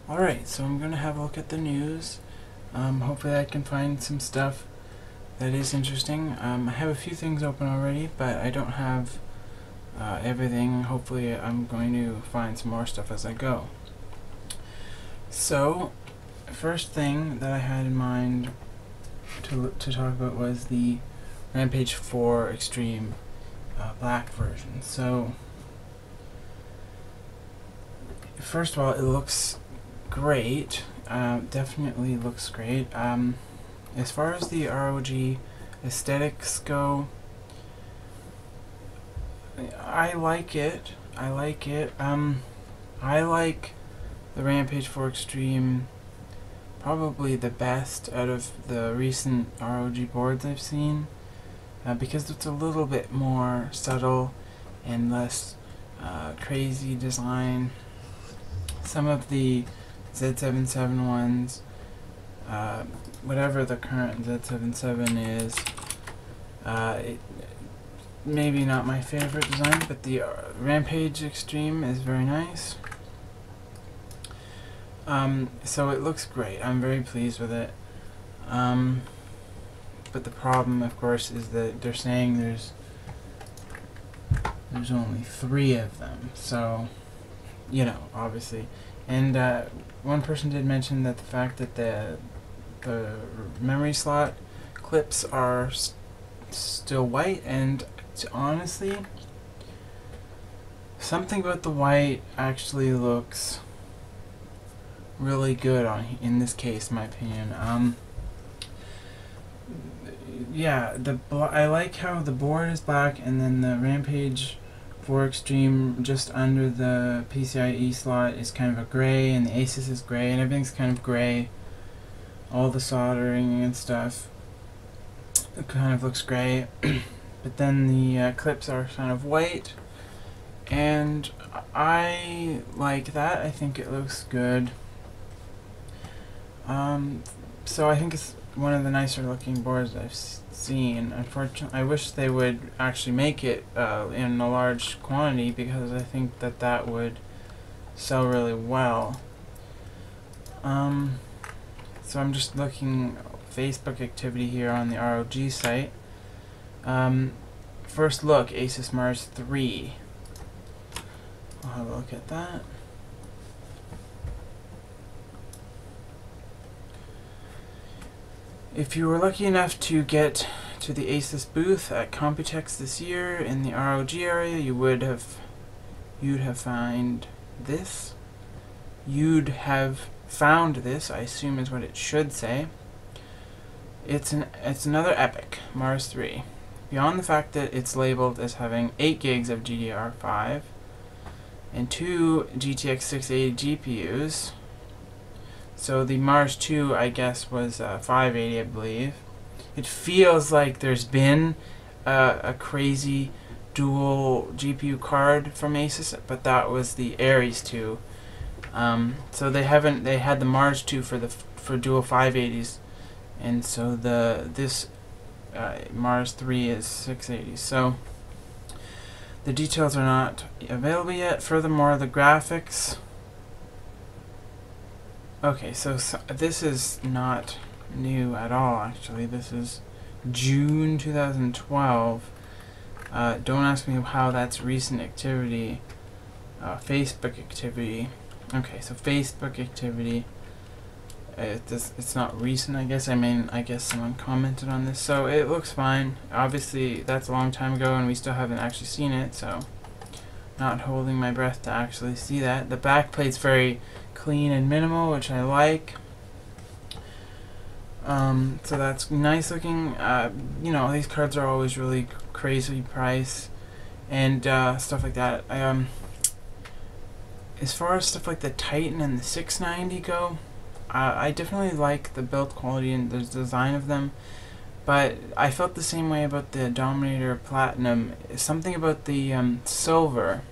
Alright, so I'm going to have a look at the news. Hopefully I can find some stuff that is interesting. I have a few things open already, but I don't have everything. Hopefully I'm going to find some more stuff as I go. So, first thing that I had in mind to talk about was the Rampage 4 Extreme Black version. So, first of all, it looks great. Definitely looks great. As far as the ROG aesthetics go, I like it. I like the Rampage 4 Extreme probably the best out of the recent ROG boards I've seen, because it's a little bit more subtle and less crazy design. Some of the Z77 ones, whatever the current Z77 is, maybe not my favorite design, but the Rampage Extreme is very nice. So it looks great. I'm very pleased with it. But the problem, of course, is that they're saying there's only 3 of them. So, you know, obviously. And one person did mention that the fact that the memory slot clips are still white, and honestly, something about the white actually looks really good in this case, in my opinion. Yeah, I like how the board is black, and then the Rampage 4 Extreme just under the PCIe slot is kind of a gray, and the Asus is gray, and everything's kind of gray. All the soldering and stuff, it kind of looks gray. But then the clips are kind of white, and I like that. I think it looks good. So I think it's one of the nicer looking boards I've seen. Unfortunately, I wish they would actually make it in a large quantity, because I think that would sell really well. So I'm just looking Facebook activity here on the ROG site. First look, Asus Mars 3. I'll have a look at that. If you were lucky enough to get to the Asus booth at Computex this year in the ROG area, you'd have found this. You'd have found this, I assume is what it should say. It's another EPYC, Mars 3. Beyond the fact that it's labeled as having 8 gigs of GDDR5 and 2 GTX 680 GPUs. So the Mars 2, I guess, was 580, I believe. It feels like there's been a crazy dual GPU card from Asus, but that was the Ares 2. So they had the Mars 2 for dual 580s, and so this Mars 3 is 680. So the details are not available yet. Furthermore, the graphics. Okay, so this is not new at all, actually. This is June 2012. Don't ask me how that's recent activity. Facebook activity. Okay, so Facebook activity. It's not recent, I guess. I guess someone commented on this. So it looks fine. Obviously, that's a long time ago, and we still haven't actually seen it, so not holding my breath to actually see that. The back plate's very clean and minimal, which I like. So that's nice looking. You know, these cards are always really crazy priced and stuff like that. As far as stuff like the Titan and the 690 go, I definitely like the build quality and the design of them, but I felt the same way about the Dominator Platinum. Something about the silver.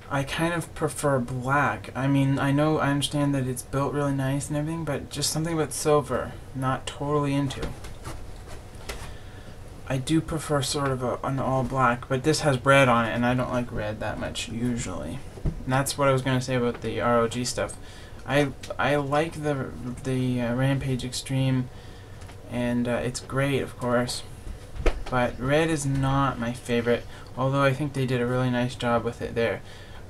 I kind of prefer black. I mean, I understand that it's built really nice and everything, but just something about silver, not totally into. I do prefer sort of an all black, but this has red on it, and I don't like red that much usually. And that's what I was going to say about the ROG stuff. I like the Rampage Extreme, and it's great, of course. But red is not my favorite, although I think they did a really nice job with it there.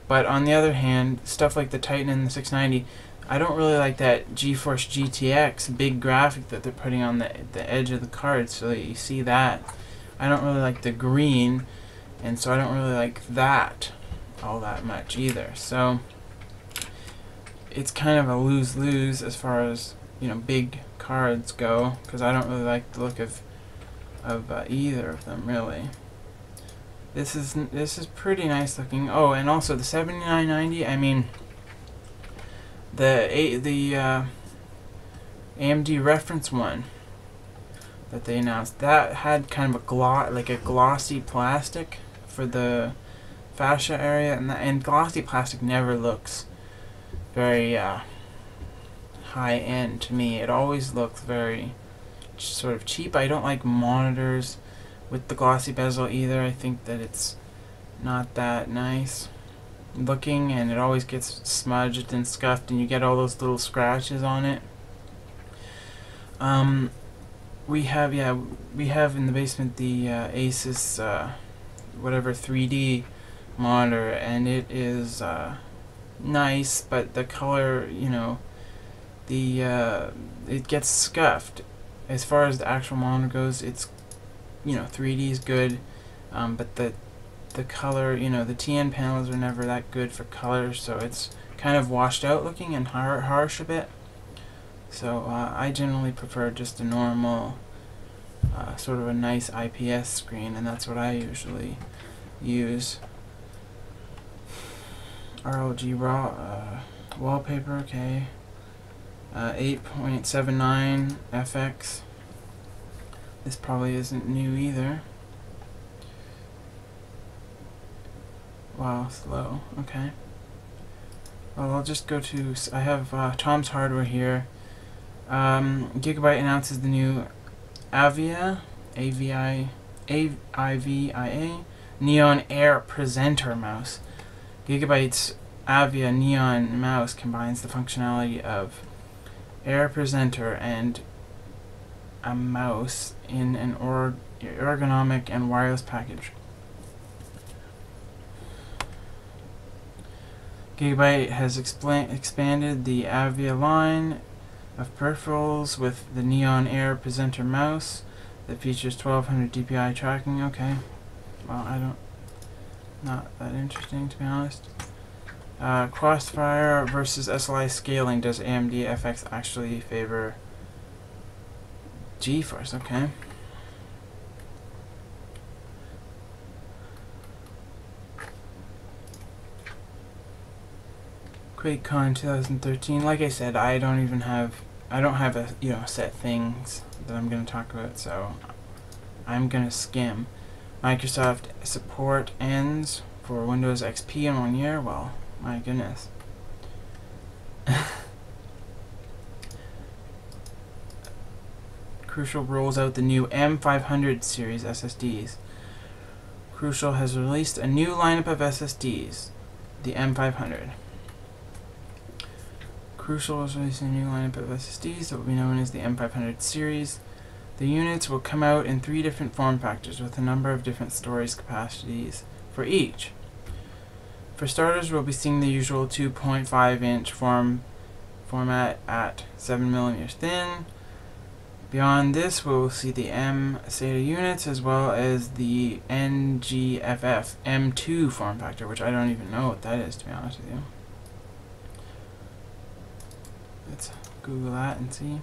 But on the other hand, stuff like the Titan and the 690, I don't really like that GeForce GTX big graphic that they're putting on the edge of the card, so that you see that. I don't really like the green, and so I don't really like that all that much either. So it's kind of a lose-lose as far as, you know, big cards go, because I don't really like the look of either of them, really. This is pretty nice looking. Oh, and also the 7990. I mean, the AMD reference one that they announced, that had kind of a glossy plastic for the fascia area, and glossy plastic never looks very high end to me. It always looks very sort of cheap. I don't like monitors with the glossy bezel either. I think that it's not that nice looking, and it always gets smudged and scuffed, and you get all those little scratches on it. We have in the basement the Asus whatever 3D monitor, and it is nice, but the color, you know, it gets scuffed. As far as the actual monitor goes, it's, you know, 3D is good, but the color, you know, the TN panels are never that good for color, so it's kind of washed out looking and harsh a bit. So I generally prefer just a normal, sort of a nice IPS screen, and that's what I usually use. ROG raw wallpaper, okay. 8.79 FX. This probably isn't new either. Wow, slow. Okay. Well, I'll just go to. I have Tom's Hardware here. Gigabyte announces the new Avia, AVIA Neon Air Presenter mouse. Gigabyte's Avia Neon mouse combines the functionality of Air Presenter and a mouse in an ergonomic and wireless package. Gigabyte has expanded the Avia line of peripherals with the Neon Air Presenter mouse that features 1200 DPI tracking. Okay, well, not that interesting, to be honest. Crossfire versus SLI scaling. Does AMD FX actually favor GeForce? Okay. QuakeCon 2013. Like I said, I don't have a, you know, set things that I'm going to talk about, so I'm going to skim. Microsoft support ends for Windows XP in 1 year. Well, my goodness. Crucial rolls out the new M500 series SSDs. Crucial has released a new lineup of SSDs, the M500. Crucial is releasing a new lineup of SSDs that will be known as the M500 series. The units will come out in 3 different form factors with a number of different storage capacities for each. For starters, we'll be seeing the usual 2.5-inch format at 7mm thin. Beyond this, we'll see the M SATA units as well as the NGFF M2 form factor, which I don't even know what that is, to be honest with you. Let's Google that and see.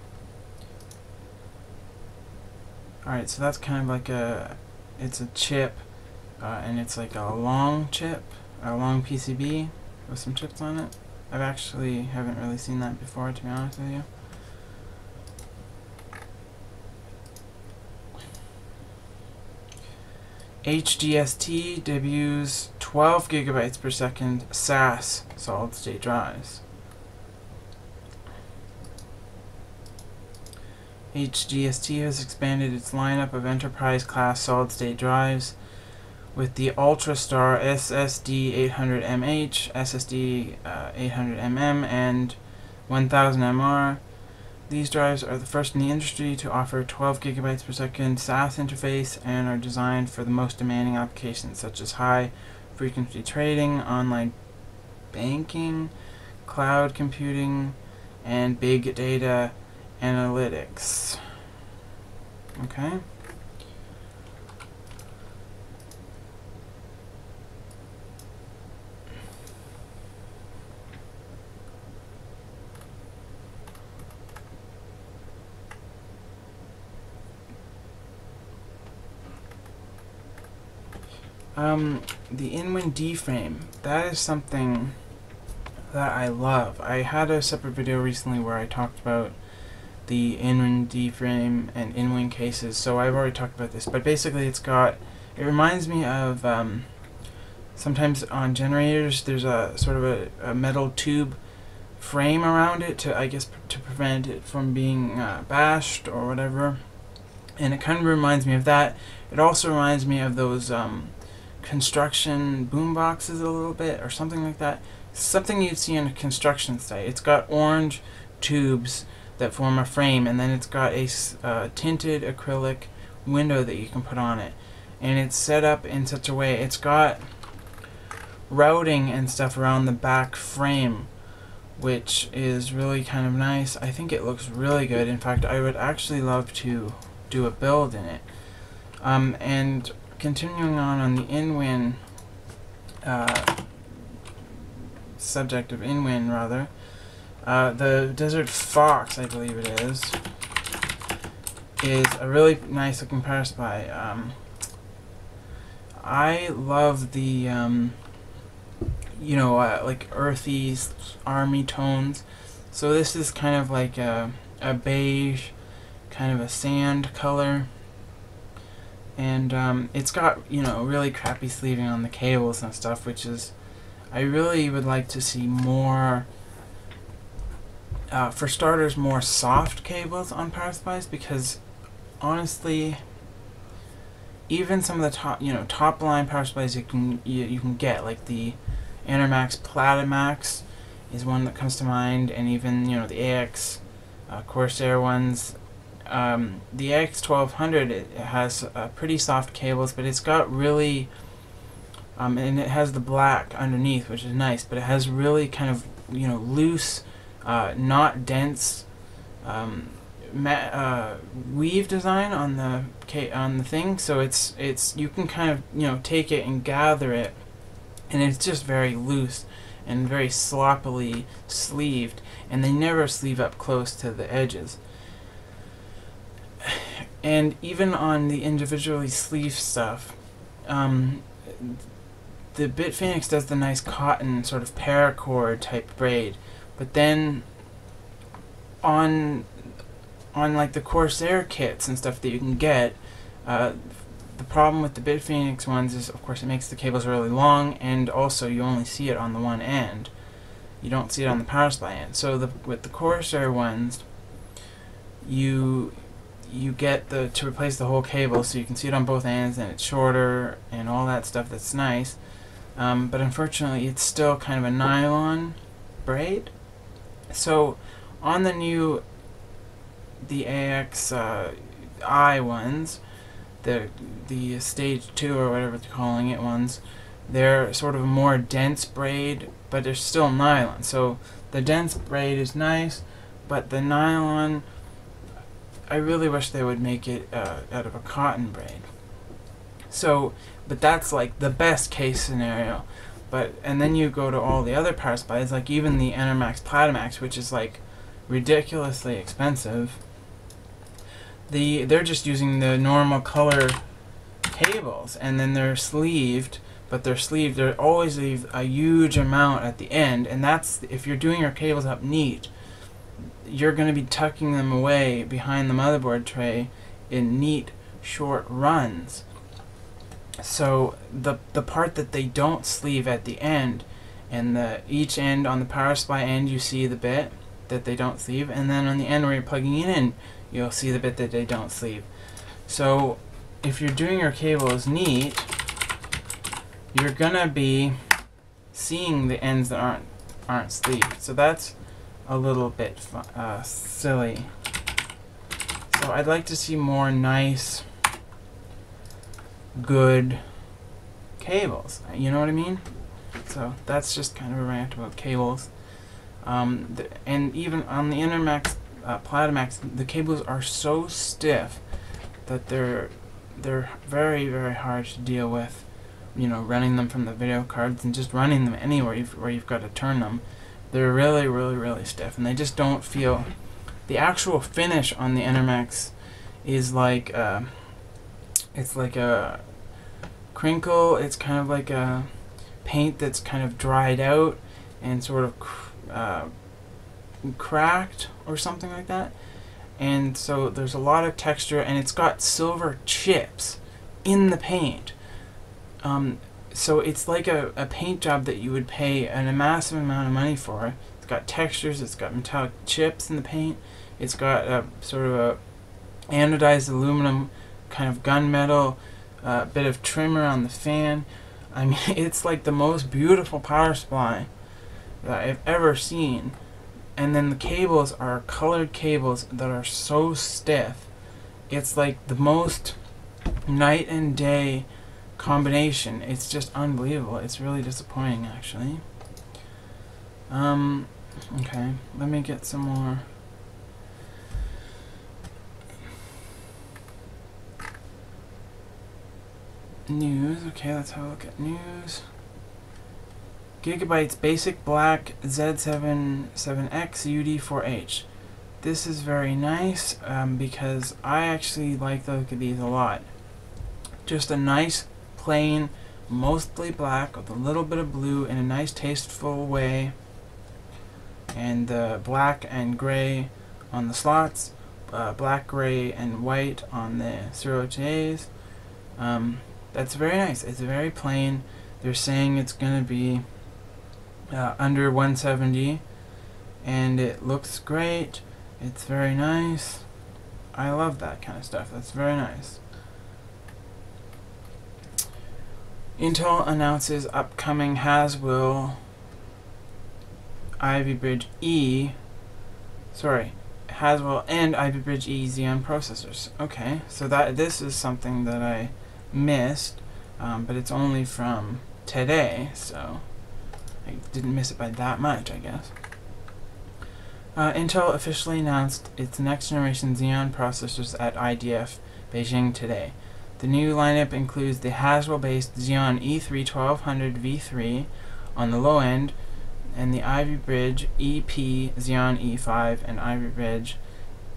Alright, so that's kind of like it's a chip, and it's like a long chip, a long PCB with some chips on it. I haven't really seen that before, to be honest with you. HDST debuts 12 gigabytes per second SAS solid-state drives. HDST has expanded its lineup of enterprise-class solid-state drives with the Ultrastar SSD 800mH, SSD 800mm, and 1000mR. These drives are the first in the industry to offer 12 GB per second SAS interface and are designed for the most demanding applications such as high frequency trading, online banking, cloud computing, and big data analytics. Okay. The Inwin D-frame, that is something that I love. I had a separate video recently where I talked about the Inwin D-frame and Inwin cases, so I've already talked about this, but basically it reminds me of, sometimes on generators there's a sort of a metal tube frame around it to, I guess, to prevent it from being bashed or whatever, and it kind of reminds me of that. It also reminds me of those construction boom boxes a little bit, or something like that. Something you'd see on a construction site. It's got orange tubes that form a frame, and then it's got a tinted acrylic window that you can put on it, and it's set up in such a way, it's got routing and stuff around the back frame, which is really kind of nice. I think it looks really good. In fact, I would actually love to do a build in it. And continuing on the Inwin subject of Inwin, rather, the Desert Fox, I believe it is a really nice looking power supply. I love the like earthy army tones, so this is kind of like a beige, kind of a sand color. And it's got, really crappy sleeving on the cables and stuff, which is, I really would like to see more, for starters, more soft cables on power supplies, because honestly, even some of the top line power supplies you can get, like the Enermax Platimax is one that comes to mind, and even the AX Corsair ones. The AX1200, it has pretty soft cables, but it's got really, and it has the black underneath, which is nice, but it has really kind of, loose, not dense, weave design on the thing, so it's you can kind of, take it and gather it, and it's just very loose and very sloppily sleeved, and they never sleeve up close to the edges. And even on the individually sleeved stuff, the Bitfinex does the nice cotton sort of paracord type braid, but then on like the Corsair kits and stuff that you can get, the problem with the Bitfinex ones is, of course, it makes the cables really long, and also you only see it on the one end. You don't see it on the power supply end. So with the Corsair ones, you get to replace the whole cable, so you can see it on both ends, and it's shorter and all that stuff. That's nice, but unfortunately it's still kind of a nylon braid. So on the AX I ones, the stage 2 or whatever they're calling it ones, they're sort of a more dense braid, but they're still nylon. So the dense braid is nice, but the nylon, I really wish they would make it out of a cotton braid. So, but that's like the best case scenario. And then you go to all the other power supplies, like even the Enermax Platimax, which is like ridiculously expensive. They're just using the normal color cables, and then they're sleeved, but they're always leave a huge amount at the end, and that's, if you're doing your cables up neat, you're going to be tucking them away behind the motherboard tray in neat short runs. So the part that they don't sleeve at the end, and each end on the power supply end, you see the bit that they don't sleeve, and then on the end where you're plugging it in, you'll see the bit that they don't sleeve. So if you're doing your cables neat, you're gonna be seeing the ends that aren't sleeved. So that's a little bit silly. So I'd like to see more nice, good cables. You know what I mean? So that's just kind of a rant about cables. And even on the Intermax, Platimax, the cables are so stiff that they're very, very hard to deal with. You know, running them from the video cards and just running them anywhere where you've got to turn them. They're really, really, really stiff, and they just don't feel. The actual finish on the Intermax is like it's like a crinkle. It's kind of like a paint that's kind of dried out and sort of cracked or something like that. And so there's a lot of texture, and it's got silver chips in the paint. So it's like a paint job that you would pay a massive amount of money for. It's got textures, it's got metallic chips in the paint, it's got a sort of a anodized aluminum kind of gunmetal, bit of trim around the fan. I mean, it's like the most beautiful power supply that I've ever seen. And then the cables are colored cables that are so stiff. It's like the most night and day combination. It's just unbelievable. It's really disappointing, actually. Okay, let me get some more. News. Okay, let's have a look at news. Gigabyte's basic black Z77X UD4H. This is very nice because I actually like the look of these a lot. Just a nice, plain, mostly black with a little bit of blue in a nice, tasteful way. And black and gray on the slots, black, gray, and white on the serial HAs. That's very nice. It's very plain. They're saying it's going to be under 170, and it looks great. It's very nice. I love that kind of stuff. That's very nice. Intel announces upcoming Haswell Ivy Bridge E. Haswell and Ivy Bridge E Xeon processors. Okay, so this is something that I missed, but it's only from today, so I didn't miss it by that much, I guess. Intel officially announced its next generation Xeon processors at IDF Beijing today. The new lineup includes the Haswell-based Xeon E3 1200V3 on the low end, and the Ivy Bridge EP Xeon E5 and Ivy Bridge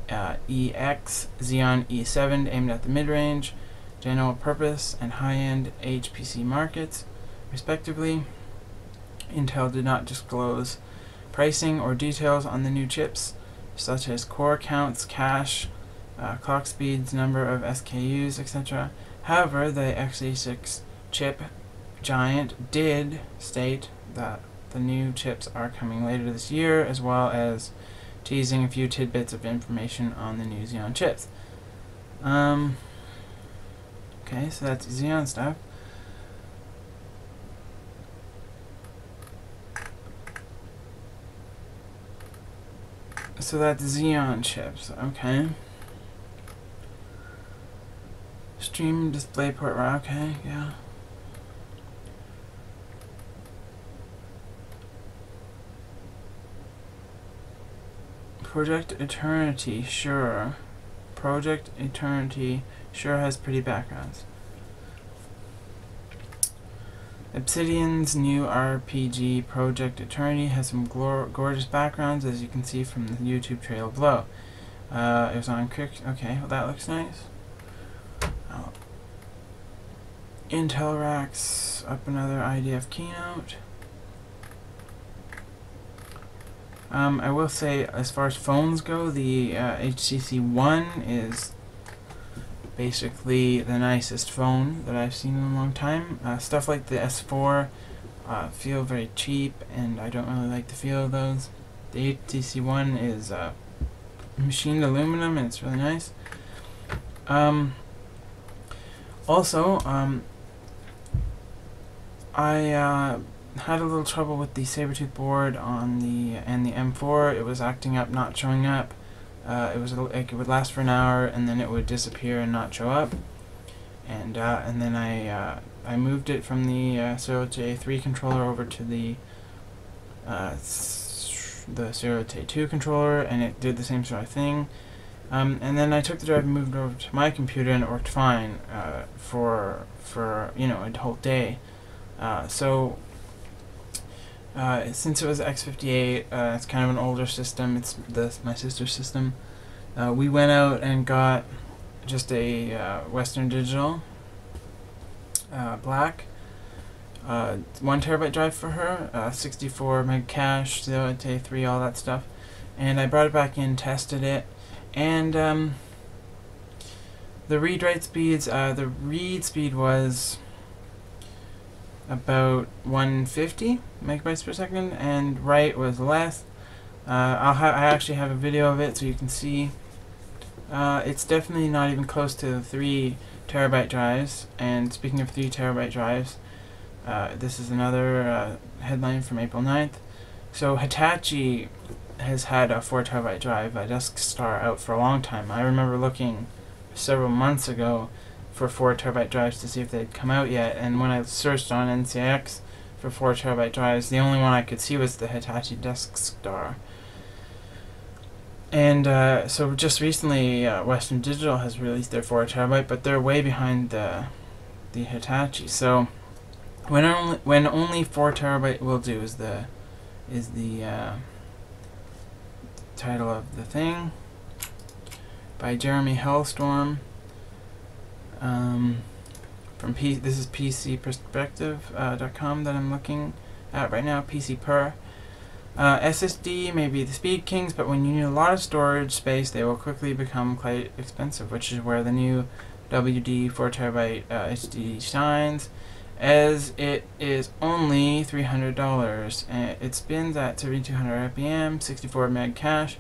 EX Xeon E7 aimed at the mid-range, general purpose, and high-end HPC markets, respectively. Intel did not disclose pricing or details on the new chips, such as core counts, cache, clock speeds, number of SKUs, etc. However, the x86 chip giant did state that the new chips are coming later this year, as well as teasing a few tidbits of information on the new Xeon chips. Okay, so that's Xeon stuff. So that's Xeon chips, okay. Stream DisplayPort, okay, yeah. Project Eternity, sure. Project Eternity sure has pretty backgrounds. Obsidian's new RPG, Project Eternity, has some gorgeous backgrounds, as you can see from the YouTube trail below. It was on Quick. Okay, well, that looks nice. Intel racks up another IDF keynote. I will say, as far as phones go, the HTC One is basically the nicest phone that I've seen in a long time. Stuff like the S4 feel very cheap, and I don't really like the feel of those. The HTC One is machined aluminum, and it's really nice. Also, I had a little trouble with the Sabertooth board on the M4. It was acting up, not showing up. It was like it would last for an hour and then it would disappear and not show up. And then I moved it from the Cerote 3 controller over to the Cerote 2 controller, and it did the same sort of thing. And then I took the drive and moved it over to my computer, and it worked fine for you know, a whole day. Since it was X58, it's kind of an older system. It's my sister's system. We went out and got just a Western Digital black 1 terabyte drive for her, 64 meg cache, Cerote 3, all that stuff. And I brought it back in, tested it, and the read-write speeds, the read speed was about 150 megabytes per second, and write was less. I actually have a video of it so you can see. It's definitely not even close to the 3 terabyte drives. And speaking of 3 terabyte drives, this is another headline from April 9th. So Hitachi has had a 4 terabyte drive, a DeskStar, out for a long time. I remember looking several months ago for 4 terabyte drives to see if they'd come out yet, and when I searched on NCIX for 4 terabyte drives, the only one I could see was the Hitachi DeskStar. And so just recently Western Digital has released their 4 terabyte, but they're way behind the Hitachi. So when only 4 terabyte will do is the title of the thing, by Jeremy Hellstorm. This is PCPerspective.com that I'm looking at right now. PC Per. SSD may be the speed kings, but when you need a lot of storage space, they will quickly become quite expensive, which is where the new WD 4 terabyte HDD shines, as it is only $300. And it spins at 3200 RPM, 64 meg cache,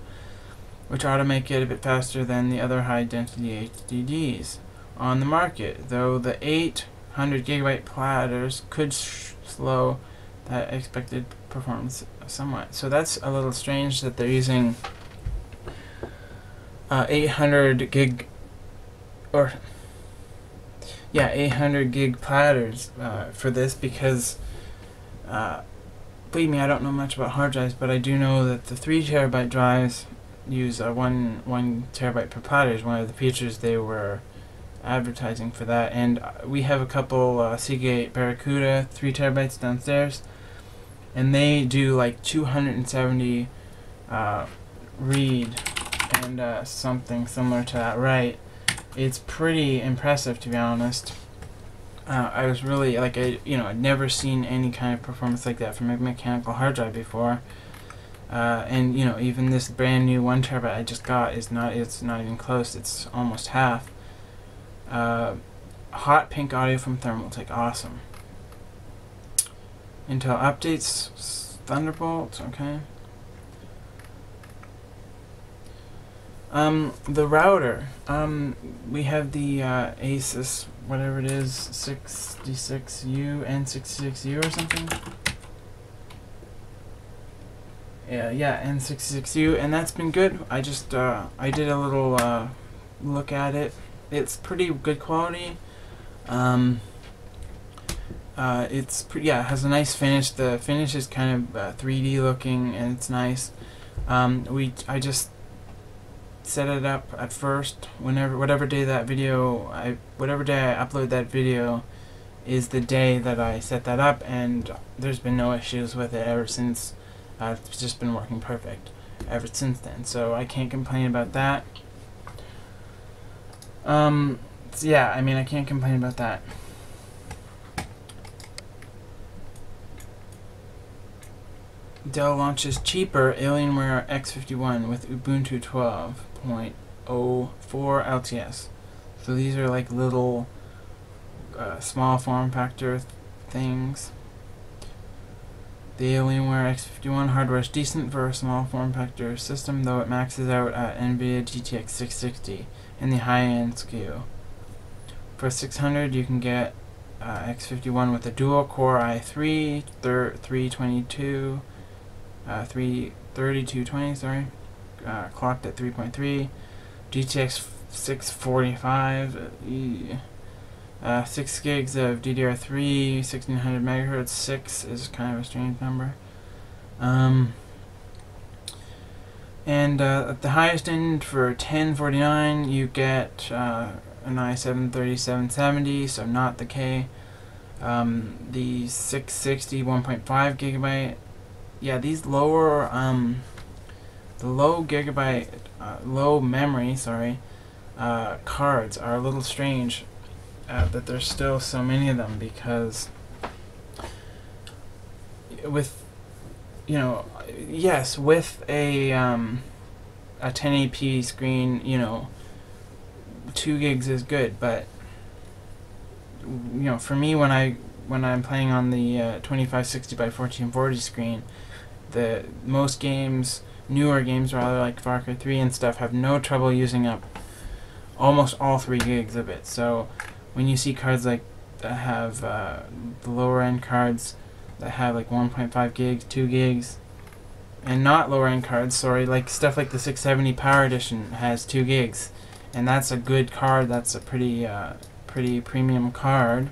which ought to make it a bit faster than the other high density HDDs on the market, though the 800 gigabyte platters could slow that expected performance somewhat. So that's a little strange that they're using 800 gig or 800 gig platters for this, because believe me, I don't know much about hard drives, but I do know that the 3 terabyte drives use 1 terabyte per platter is one of the features they were advertising for that. And we have a couple Seagate Barracuda 3 terabytes downstairs, and they do like 270 read and something similar to that write. It's pretty impressive, to be honest. I was really like, I'd never seen any kind of performance like that from a mechanical hard drive before. And even this brand new 1 terabyte I just got it's not even close. It's almost half. Hot pink audio from Thermaltake, awesome. Intel updates, Thunderbolt, okay. The router, we have the Asus, whatever it is, 66U, N66U or something. Yeah, N66U, and that's been good. I just I did a little look at it. It's pretty good quality. It has a nice finish. The finish is kind of 3D looking, and it's nice. I just set it up at first. Whatever day I upload that video is the day that I set that up, and there's been no issues with it ever since. It's just been working perfect ever since then, so I can't complain about that. I can't complain about that. Dell launches cheaper Alienware X51 with Ubuntu 12.04 LTS. So these are like little small form factor things. The Alienware X51 hardware is decent for a small form factor system, though it maxes out at NVIDIA GTX 660 in the high-end SKU. For $600 you can get X51 with a dual core i3, 322, 3220, sorry, clocked at 3.3, GTX 645, 6 gigs of DDR3, 1600 megahertz. 6 is kind of a strange number. And at the highest end for 1049, you get an i7 3770, so not the K. The 660 1.5 gigabyte. Yeah, these lower, the low gigabyte, low memory, sorry, cards are a little strange that there's still so many of them, because with, you know, yes, with a 1080p screen, you know, 2 gigs is good, but you know, for me, when I'm playing on the 2560 by 1440 screen, the most games, newer games rather, like Far Cry 3 and stuff, have no trouble using up almost all 3 gigs of it. So when you see cards like that have the lower end cards that have like 1.5 gigs, 2 gigs, and not lower end cards, sorry, like stuff like the 670 Power Edition has 2 gigs, and that's a good card. That's a pretty premium card.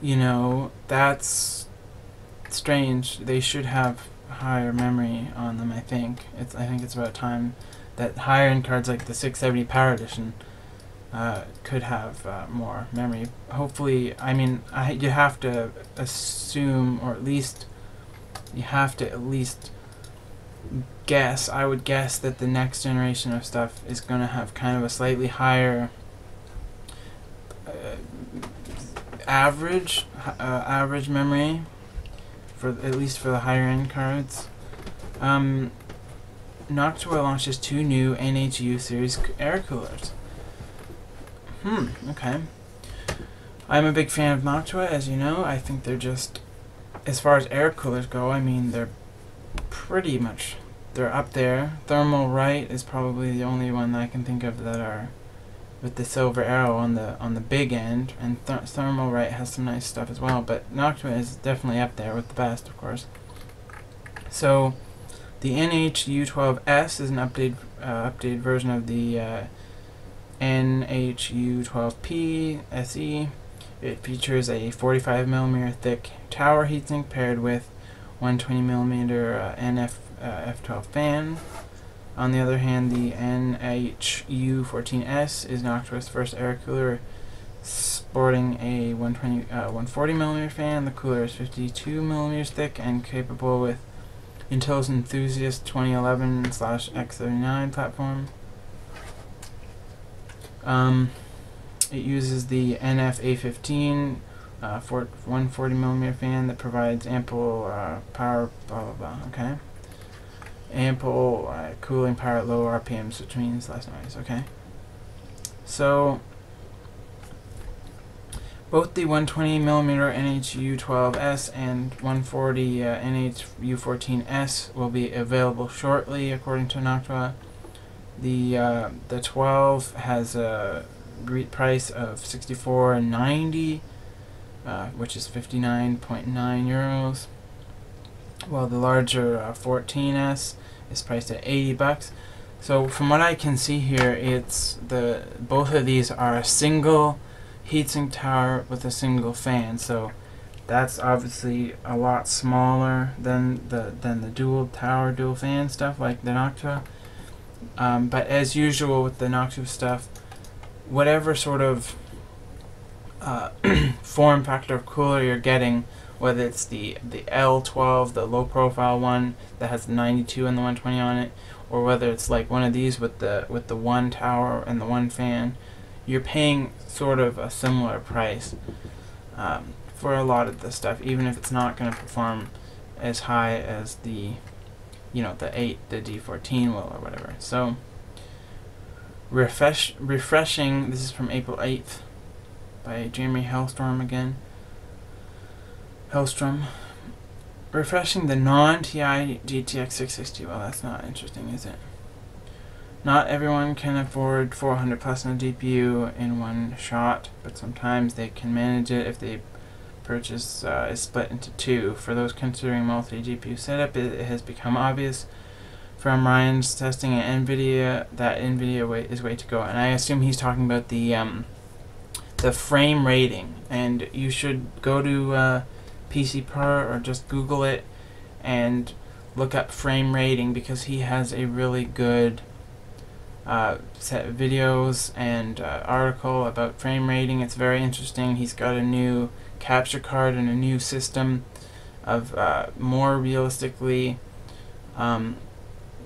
You know, that's strange. They should have higher memory on them. I think it's about time that higher end cards like the 670 Power Edition could have more memory. Hopefully, I mean, you have to assume, or at least you have to at least guess. I would guess that the next generation of stuff is going to have kind of a slightly higher average memory, for at least for the higher end cards. Noctua launches 2 new NHU series air coolers. Okay. I'm a big fan of Noctua, as you know. I think they're just, as far as air coolers go, I mean, they're pretty much, they're up there. Thermalright is probably the only one that I can think of that are with the silver arrow on the big end, and Thermalright has some nice stuff as well, but Noctua is definitely up there with the best, of course. So the NH-U12S is an updated version of the NH-U12P SE. It features a 45mm thick tower heatsink paired with 120mm NF F12 fan. On the other hand, the NH-U14S is Noctua's first air cooler, sporting a 140mm fan. The cooler is 52mm thick and capable with Intel's Enthusiast 2011/X79 platform. It uses the NF-A15 140mm fan that provides ample power, blah blah blah, okay? Ample cooling power at low RPMs, which means less noise, okay? So both the 120mm NH-U12S and 140 NH-U14S will be available shortly, according to Noctua. The 12 has a price of $64.90, which is 59.9 euros, while the larger 14S is priced at $80. So from what I can see here, both of these are a single heatsink tower with a single fan. So that's obviously a lot smaller than the dual tower, dual fan stuff like the Noctua. But as usual with the Noctua stuff, whatever sort of form factor of cooler you're getting, whether it's the L12, the low profile one that has the 92 and the 120 on it, or whether it's like one of these with the one tower and the one fan, you're paying sort of a similar price for a lot of the stuff, even if it's not going to perform as high as the the D14 will or whatever. So refreshing. This is from April 8th by Jeremy Hellstrom again. Hellstrom. Refreshing the non-TI GTX 660. Well, that's not interesting, is it? Not everyone can afford 400 plus on a GPU in one shot, but sometimes they can manage it if they purchase is split into two. For those considering multi-GPU setup, it has become obvious from Ryan's testing at NVIDIA that NVIDIA is way to go. And I assume he's talking about the frame rating. And you should go to PCPer or just Google it and look up frame rating, because he has a really good set of videos and article about frame rating. It's very interesting. He's got a new capture card and a new system of more realistically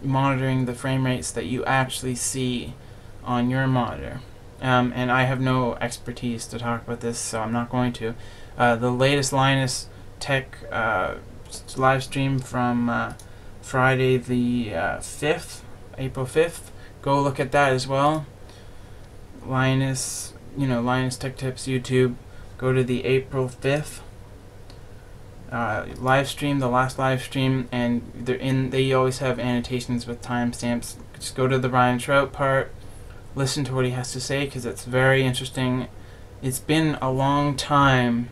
monitoring the frame rates that you actually see on your monitor. And I have no expertise to talk about this, so I'm not going to. The latest Linus Tech live stream from Friday the 5th, April 5th. Go look at that as well. Linus Tech Tips YouTube. Go to the April 5th live stream, the last live stream, and they always have annotations with timestamps. Just go to the Ryan Shrout part, listen to what he has to say, because it's very interesting. It's been a long time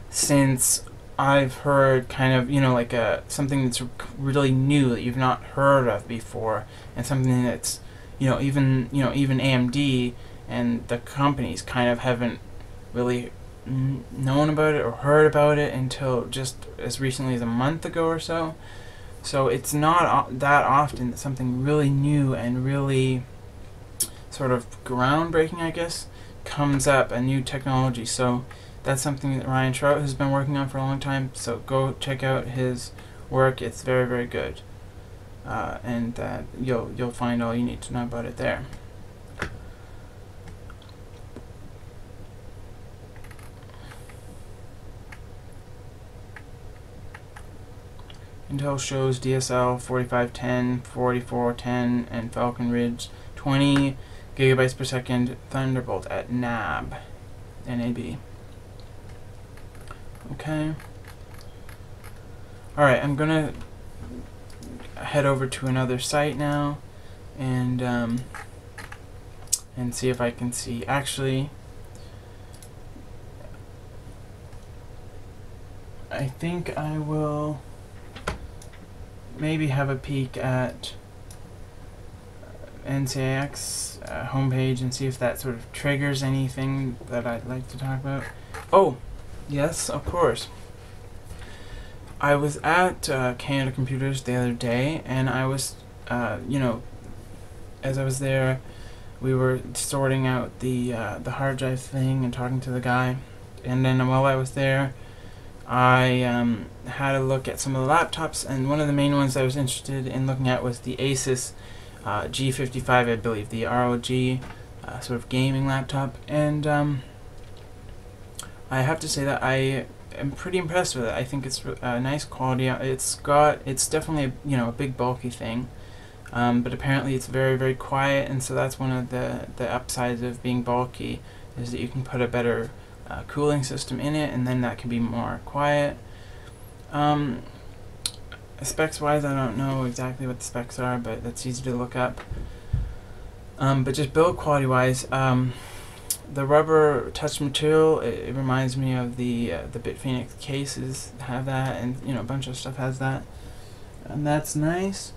since I've heard kind of, like something that's really new that you've not heard of before, and something that's, even AMD and the companies kind of haven't really known about it or heard about it until just as recently as a month ago or so. So it's not that often that something really new and really sort of groundbreaking, I guess, comes up, a new technology. So that's something that Ryan Shrout has been working on for a long time, so go check out his work. It's very, very good. And you'll find all you need to know about it there. Intel shows DSL 4510, 4410, and Falcon Ridge 20 gigabytes per second Thunderbolt at NAB. Okay. Alright, I'm gonna head over to another site now and see if I can see. Actually, I think I will maybe have a peek at NCIX homepage and see if that sort of triggers anything that I'd like to talk about. Oh, yes, of course. I was at Canada Computers the other day, and I was, as I was there, we were sorting out the hard drive thing and talking to the guy. And then while I was there, I had a look at some of the laptops, and one of the main ones I was interested in looking at was the Asus G55, I believe, the ROG sort of gaming laptop. And I have to say that I am pretty impressed with it. I think it's nice quality. It's definitely a big bulky thing, but apparently it's very, very quiet, and so that's one of the upsides of being bulky, is that you can put a better cooling system in it, and then that can be more quiet. Specs wise, I don't know exactly what the specs are, but that's easy to look up. But just build quality wise, the rubber touch material, it reminds me of the Bitfinex cases have that, and a bunch of stuff has that, and that's nice.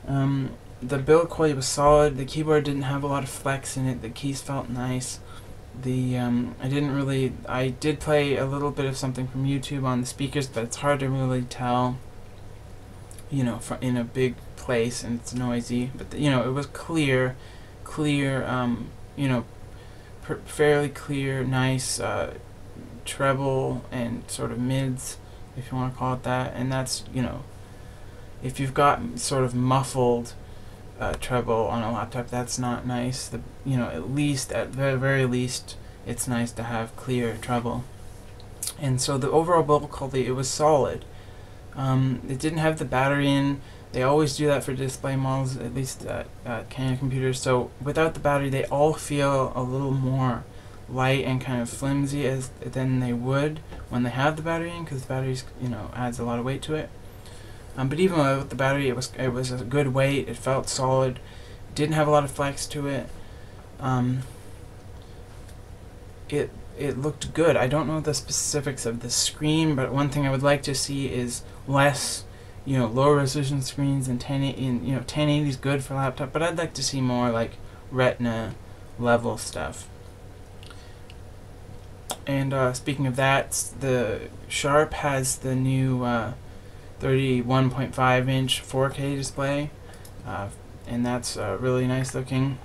The build quality was solid. The keyboard didn't have a lot of flex in it. The keys felt nice. I did play a little bit of something from YouTube on the speakers, but it's hard to really tell, in a big place, and it's noisy. But it was clear, fairly clear, nice treble and sort of mids, if you want to call it that. And that's, if you've got sort of muffled treble on a laptop, that's not nice. At the very least, it's nice to have clear treble. And so the overall build quality, it was solid. It didn't have the battery in. They always do that for display models, at least at Canada Computers. So without the battery, they all feel a little more light and kind of flimsy than they would when they have the battery in, because the battery adds a lot of weight to it. But even without the battery, it was a good weight. It felt solid. didn't have a lot of flex to it. It looked good. I don't know the specifics of the screen, but one thing I would like to see is less, lower resolution screens, and 1080 is good for laptop, but I'd like to see more like Retina level stuff. And speaking of that, the Sharp has the new 31.5 inch 4K display, and that's really nice looking.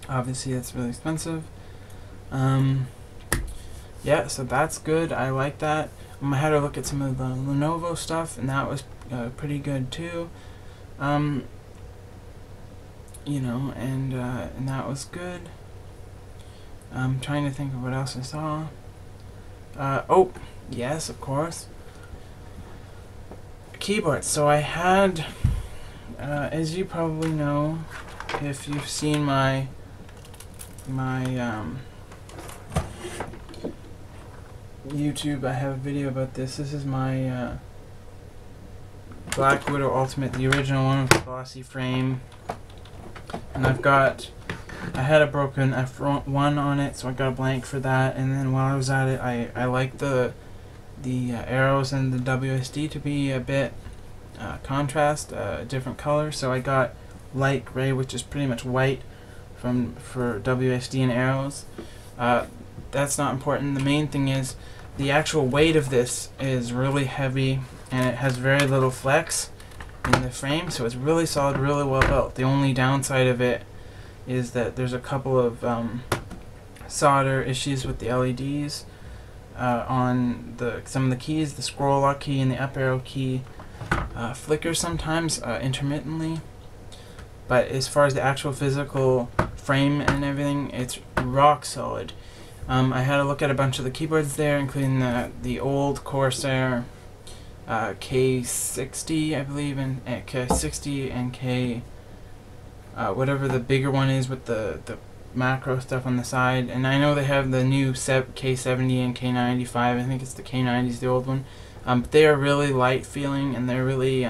Obviously that's really expensive. Yeah, so that's good. I like that. I had to look at some of the Lenovo stuff, and that was pretty good too. And that was good. I'm trying to think of what else I saw. Oh, yes, of course. Keyboards. So I had, as you probably know, if you've seen my YouTube, I have a video about this. This is my Black Widow Ultimate, the original one with the glossy frame. And I had a broken F1 on it, so I got a blank for that. And then while I was at it, I liked the arrows and the WSD to be a bit contrast, different color. So I got light gray, which is pretty much white for WSD and arrows. That's not important. The main thing is the actual weight of this is really heavy, and it has very little flex in the frame, so it's really solid, really well built. The only downside of it is that there's a couple of solder issues with the LEDs on some of the keys. The scroll lock key and the up arrow key flicker sometimes intermittently, but as far as the actual physical frame and everything, it's rock solid. I had a look at a bunch of the keyboards there, including the old Corsair K60, I believe, and K60 and K whatever the bigger one is with the macro stuff on the side. And I know they have the new K70 and K95. I think it's the K90 is the old one. But they are really light feeling, and they're really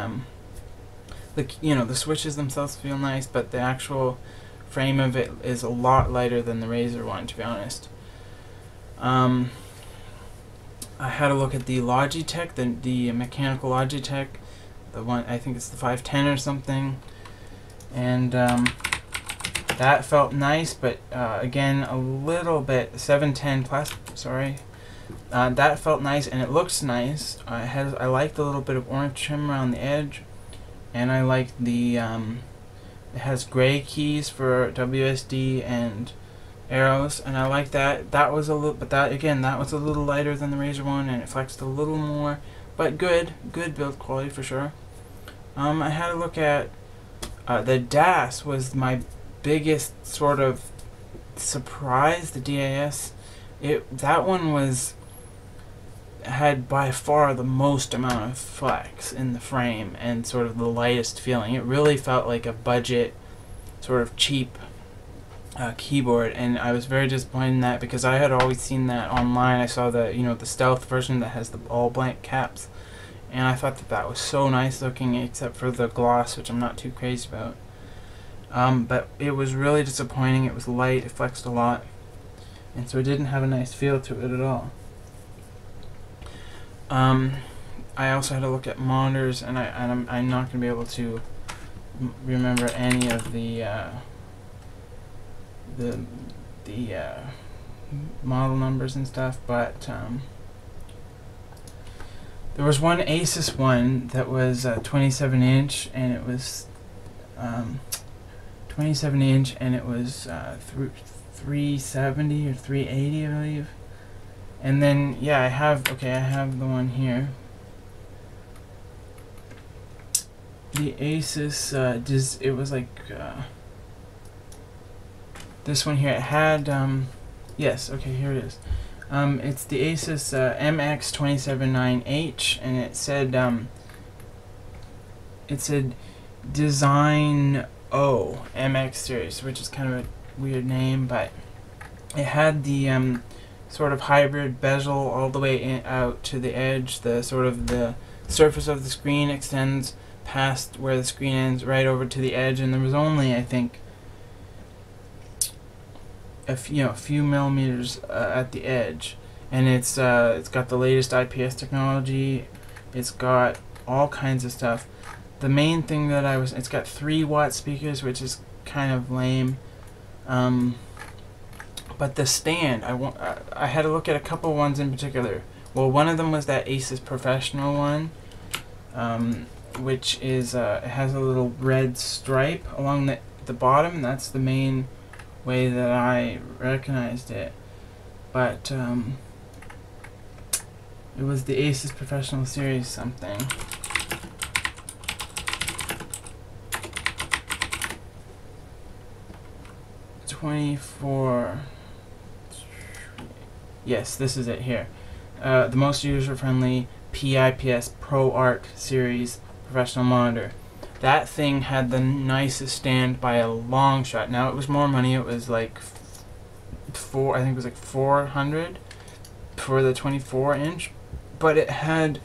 the switches themselves feel nice, but the actual frame of it is a lot lighter than the Razer one, to be honest. I had a look at the Logitech, the mechanical Logitech, the one, I think it's the 510 or something, and that felt nice, but again a little bit 710 plus. Sorry, that felt nice and it looks nice. I like the little bit of orange trim around the edge, and I like the it has gray keys for WSD and arrows, and I like that. That was a little, but that was a little lighter than the Razer one, and it flexed a little more, but good build quality for sure. I had a look at the DAS was my biggest sort of surprise. The DAS, that one had by far the most amount of flex in the frame and sort of the lightest feeling. It really felt like a budget, sort of cheap keyboard, and I was very disappointed in that because I had always seen that online. I saw the the stealth version that has the all blank caps, and I thought that was so nice looking, except for the gloss, which I'm not too crazy about. But it was really disappointing. It was light, it flexed a lot, and so it didn't have a nice feel to it at all. I also had to look at monitors, and I'm not going to be able to remember any of the model numbers and stuff, but there was one Asus one that was 27 inch, and it was 27 inch, and it was 370 or 380, I believe. And then I have the one here. The Asus it was like this one here. It had yes, okay, here it is. It's the Asus MX279H, and it said Design O MX series, which is kind of a weird name, but it had the sort of hybrid bezel all the way out to the edge. The sort of the surface of the screen extends past where the screen ends right over to the edge, and there was only, I think, a few millimeters at the edge, and it's got the latest IPS technology. It's got all kinds of stuff. The main thing that it's got 3-watt speakers, which is kind of lame. But the stand, I had to look at a couple ones in particular. Well, one of them was that Asus Professional one, which is it has a little red stripe along the bottom, and that's the main way that I recognized it. But it was the Asus Professional Series something. '24. Yes, this is it here. The most user-friendly PIPS ProArt Series professional monitor. That thing had the nicest stand by a long shot. Now it was more money. It was like I think it was like $400 for the 24-inch, but it had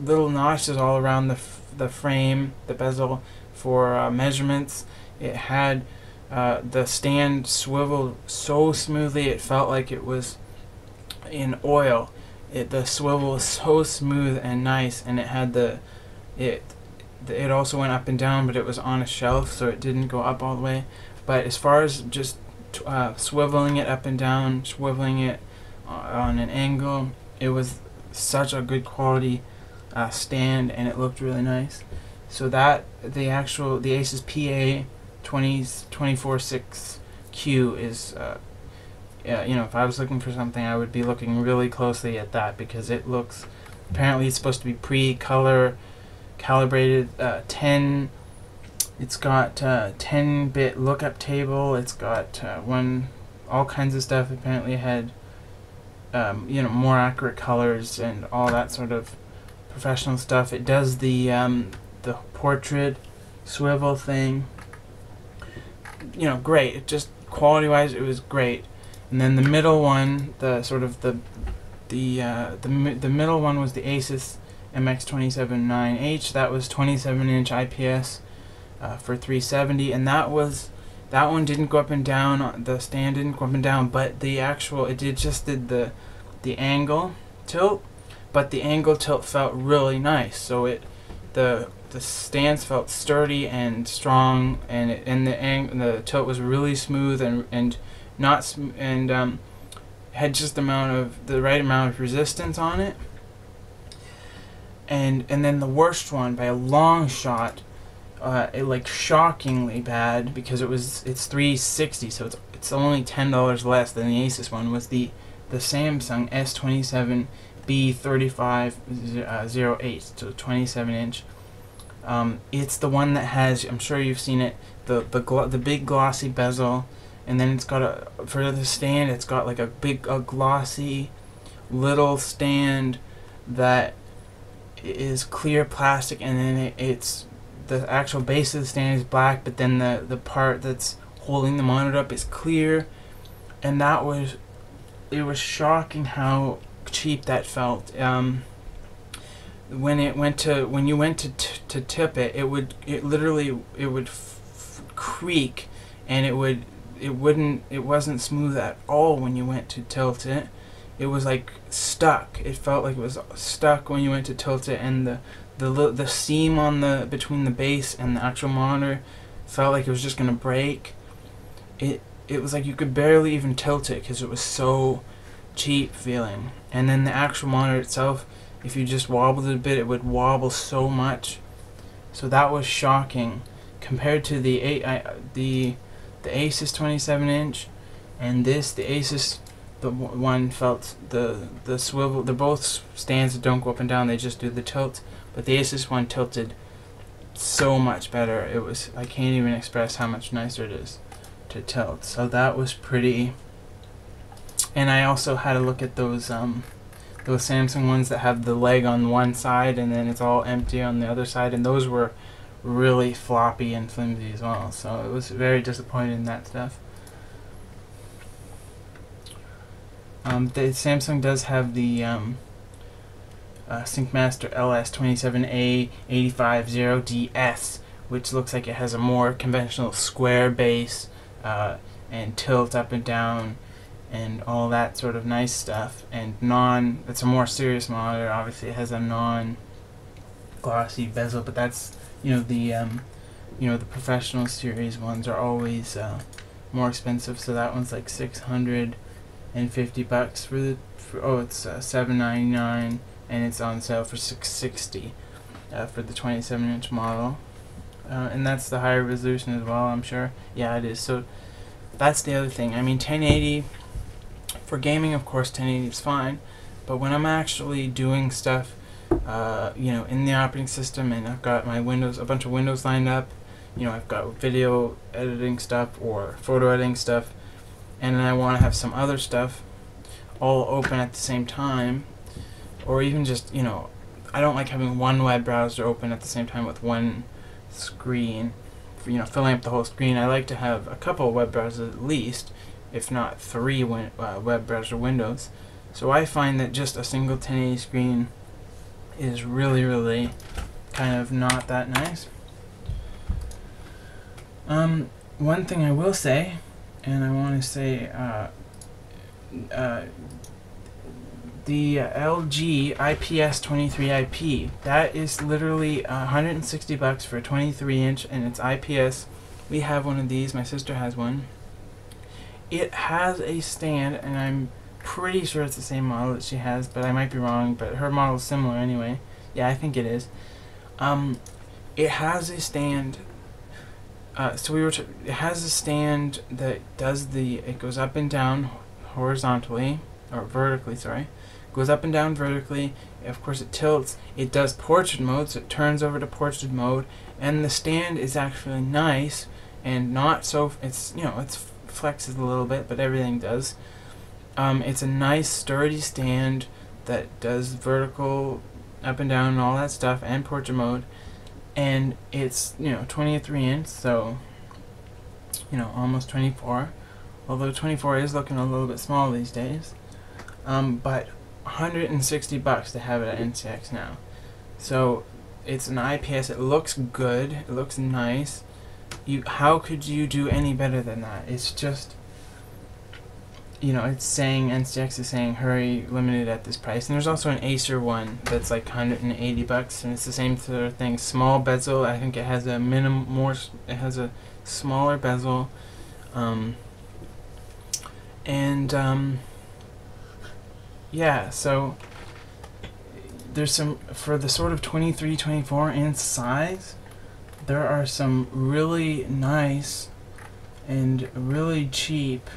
little notches all around the frame, the bezel for measurements. It had the stand swiveled so smoothly it felt like it was in oil. The swivel was so smooth and nice, and it had it also went up and down, but it was on a shelf, so it didn't go up all the way. But as far as just swiveling it up and down, swiveling it on an angle, it was such a good quality stand, and it looked really nice. So that the Asus PA 246Q is if I was looking for something, I would be looking really closely at that, because it looks, apparently it's supposed to be pre-color calibrated, 10. It's got 10-bit lookup table. It's got all kinds of stuff. Apparently it had more accurate colors and all that sort of professional stuff. It does the portrait swivel thing. Great. It just quality-wise, it was great. And then the middle one, the middle one was the Asus MX279H. That was 27-inch IPS for $370, and that one didn't go up and down. The stand didn't go up and down, but it did the angle tilt. But the angle tilt felt really nice. So the stands felt sturdy and strong, and the tilt was really smooth and had just the right amount of resistance on it. And then the worst one by a long shot, it shockingly bad, because it's $360, so it's only $10 less than the Asus one, was the Samsung S27 B3508, so 27-inch. It's the one that has, I'm sure you've seen it, the big glossy bezel, and then it's got for the stand, it's got like a glossy little stand that is clear plastic, and then it's the actual base of the stand is black, but then the part that's holding the monitor up is clear, and it was shocking how cheap that felt. When you went to tip it, it would creak, and it wasn't smooth at all when you went to tilt it. It was like stuck. It felt like it was stuck when you went to tilt it, and the seam between the base and the actual monitor felt like it was just gonna break. It was like you could barely even tilt it because it was so cheap feeling. And then the actual monitor itself, if you just wobbled it a bit, it would wobble so much. So that was shocking compared to the Asus 27-inch, and the Asus, the one felt the swivel. They're both stands that don't go up and down; they just do the tilt. But the Asus one tilted so much better. I can't even express how much nicer it is to tilt. So that was pretty. And I also had a look at those Samsung ones that have the leg on one side and then it's all empty on the other side, and those were really floppy and flimsy as well. So it was very disappointed in that stuff. The Samsung does have the SyncMaster LS27A850DS, which looks like it has a more conventional square base, and tilt up and down and all that sort of nice stuff. And it's a more serious monitor. Obviously, it has a non-glossy bezel, but that's, the professional series ones are always more expensive. So that one's like $650 it's $799, and it's on sale for $660 for the 27-inch model. And that's the higher resolution as well, I'm sure. Yeah, it is. So that's the other thing. I mean, 1080 for gaming, of course, 1080 is fine. But when I'm actually doing stuff, in the operating system, and I've got my a bunch of windows lined up, I've got video editing stuff or photo editing stuff, and then I want to have some other stuff all open at the same time, or even just, I don't like having one web browser open at the same time with one screen, filling up the whole screen. I like to have a couple of web browsers at least, if not 3 web browser windows. So I find that just a single 1080 screen is really, really kind of not that nice. One thing I will say, and I want to say, the LG IPS 23IP, that is literally $160 for a 23-inch, and it's IPS. We have one of these. My sister has one. It has a stand, and I'm pretty sure it's the same model that she has, but I might be wrong, but her model is similar anyway. Yeah, I think it is. It has a stand. It has a stand that does it goes up and down horizontally, or vertically, sorry. Goes up and down vertically. Of course, it tilts. It does portrait mode, so it turns over to portrait mode, and the stand is actually nice and not so. It's it's flexes a little bit, but everything does. It's a nice sturdy stand that does vertical, up and down, and all that stuff, and portrait mode. And it's 23-inch, so almost 24. Although 24 is looking a little bit small these days. But $160 to have it at NCX now. So it's an IPS. It looks good. It looks nice. How could you do any better than that? It's just, it's saying, NCX is saying, hurry, limited at this price. And there's also an Acer one that's like $180, and it's the same sort of thing. Small bezel. I think it has a it has a smaller bezel. Yeah, so there's some, for the sort of 23, 24 inch size, there are some really nice and really cheap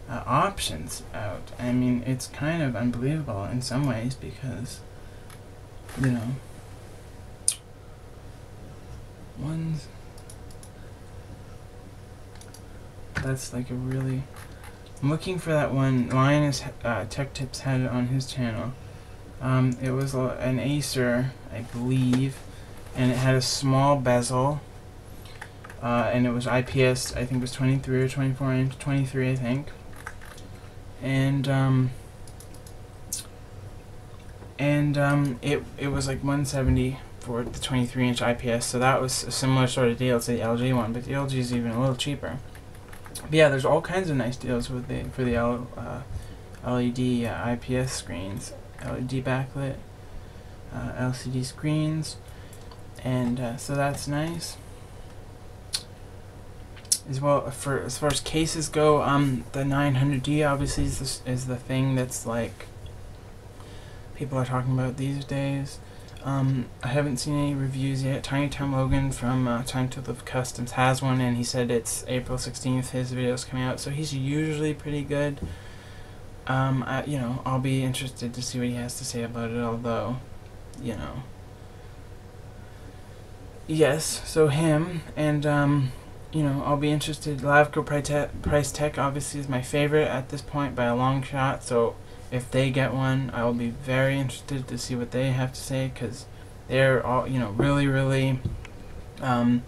options out. I mean, it's kind of unbelievable in some ways because, that's like a really, I'm looking for that one. Linus Tech Tips had it on his channel. It was an Acer, I believe, and it had a small bezel, and it was IPS. I think it was 23 or 24 inch, 23, I think. And it was like $170 for the 23-inch IPS. So that was a similar sort of deal to the LG one, but the LG is even a little cheaper. But yeah, there's all kinds of nice deals for the LED IPS screens, LED backlit, LCD screens, and so that's nice. As well, as far as cases go, the 900D obviously is the thing that's like people are talking about these days. I haven't seen any reviews yet. Tiny Tom Logan from Time to Live Customs has one, and he said it's April 16th his video's coming out, so he's usually pretty good. I'll be interested to see what he has to say about it, although, yes, so him, and I'll be interested. Lavco Price Tech obviously is my favorite at this point by a long shot, so if they get one, I will be very interested to see what they have to say, because they're all, really, really, they're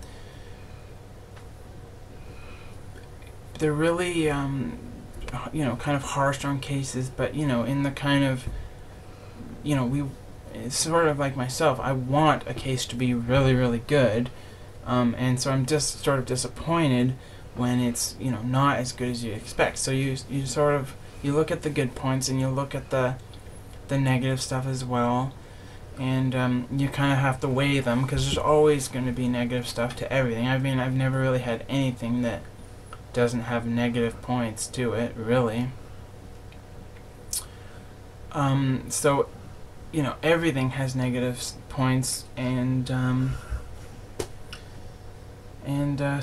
really, kind of harsh on cases, but, in the kind of, it's sort of like myself, I want a case to be really, really good, and so I'm just sort of disappointed when it's, you know, not as good as you expect. So you sort of, you look at the good points and you look at the negative stuff as well, and you kind of have to weigh them, because there's always going to be negative stuff to everything. I mean, I've never really had anything that doesn't have negative points to it, really. So, you know, everything has negative points, and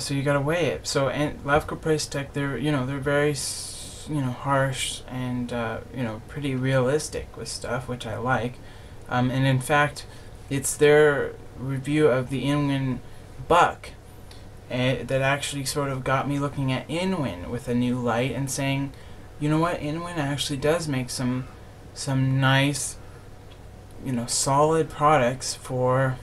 so you gotta weigh it. So, and Lavco Price Tech, they're very, harsh and pretty realistic with stuff, which I like. And in fact, it's their review of the Inwin Buck that actually sort of got me looking at Inwin with a new light and saying, you know what, Inwin actually does make some nice, solid products for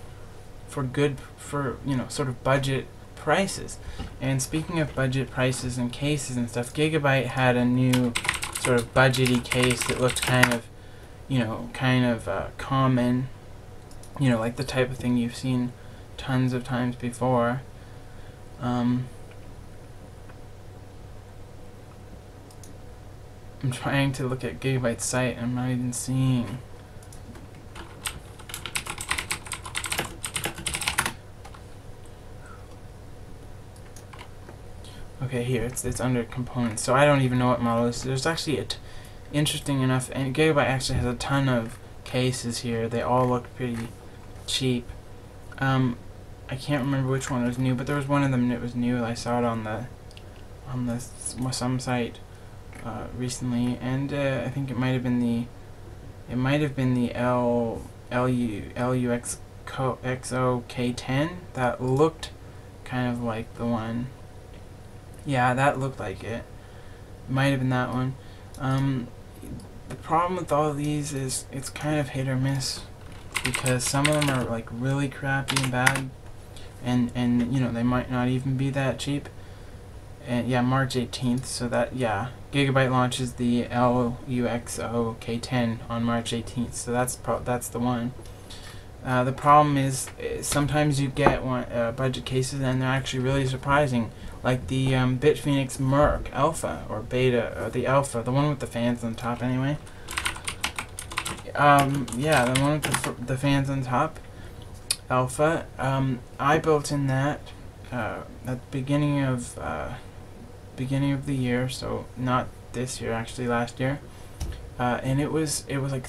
good, sort of budget prices. And speaking of budget prices and cases and stuff, Gigabyte had a new sort of budgety case that looked kind of common, like the type of thing you've seen tons of times before. I'm trying to look at Gigabyte's site and I'm not even seeing. Okay, here, it's under components, so I don't even know what model it is. There's actually interesting enough, and Gigabyte actually has a ton of cases here. They all look pretty cheap. I can't remember which one was new, but there was one of them that was new. I saw it on some site recently, and I think it might have been the LUX XO K10 that looked kind of like the one. Yeah, that looked like it. Might have been that one. The problem with all of these is it's kind of hit or miss, because some of them are like really crappy and bad, and they might not even be that cheap. And yeah, March 18th. So that, yeah, Gigabyte launches the LUXO K10 on March 18th. So that's the one. The problem is sometimes you get budget cases and they're actually really surprising, like the Bitfinex Merc Alpha or Beta, or the Alpha, the one with the fans on top anyway. Yeah, the one with the fans on top, Alpha. I built in that at the beginning of the year, so not this year, actually last year, and it was like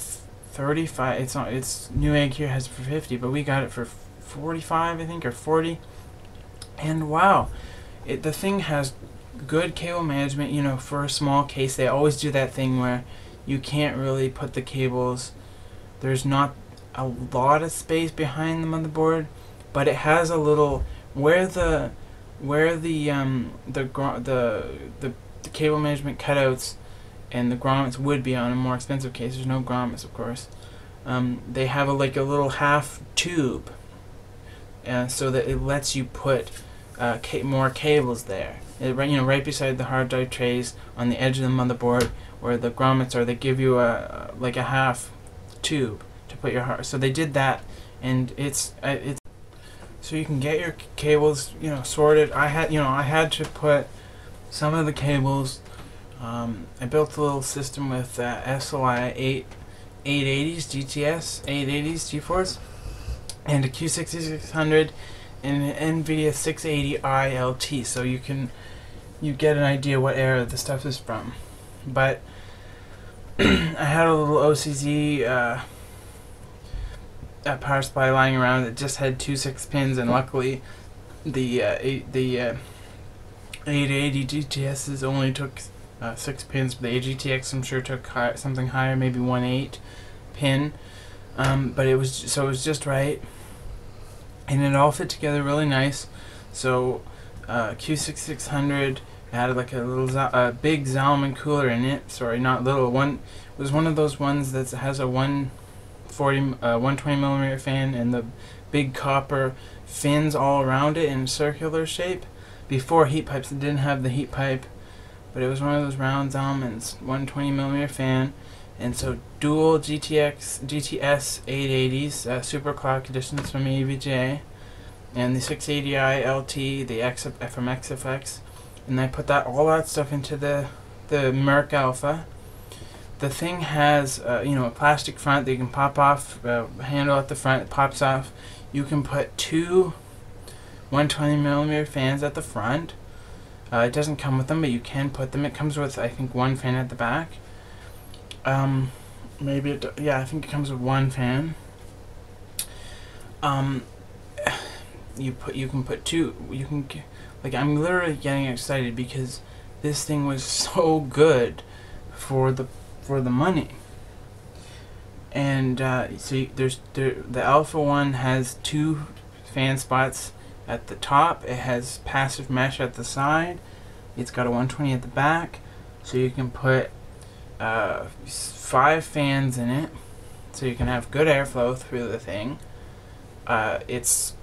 35. It's Newegg here has it for 50, but we got it for 45, I think, or 40. And wow, the thing has good cable management. For a small case, they always do that thing where you can't really put the cables. There's not a lot of space behind the motherboard, but it has a little where the cable management cutouts and the grommets would be on a more expensive case. There's no grommets, of course. They have a little half tube, so that it lets you put more cables there. Right beside the hard drive trays on the edge of the motherboard where the grommets are. They give you a half tube to put your hard. So they did that, and it's so you can get your cables sorted. I had to put some of the cables. I built a little system with SOI 880s GTS 880s GeForce and a Q6600 and an NVIDIA 680i LT, so you get an idea what era the stuff is from. But I had a little OCZ power supply lying around that just had 2 6-pins, and luckily the 880 GTSs only took 6 pins, but the AGTX I'm sure took something higher, maybe 1/8 pin. But it was just right, and it all fit together really nice. So Q6600 had like a little big Zalman cooler in it. Sorry, not little. One was one of those ones that has a 120 millimeter fan and the big copper fins all around it in a circular shape. Before heat pipes, it didn't have the heat pipe, but it was one of those round Zalman's 120 millimeter fan. And so dual GTS 880s, super clock editions from EVGA, and the 680i LT, the from XFX, and I put that all that stuff into the Merc Alpha. The thing has you know, a plastic front that you can pop off, handle at the front, it pops off. You can put two 120mm fans at the front. It doesn't come with them, but you can put them. It comes with, I think, one fan at the back. Maybe it, yeah, I think it comes with one fan. You can put two. You can, like, I'm literally getting excited because this thing was so good for the money. And so the Alpha one has two fan spots at the top. It has passive mesh at the side. It's got a 120 at the back, so you can put 5 fans in it, so you can have good airflow through the thing. It's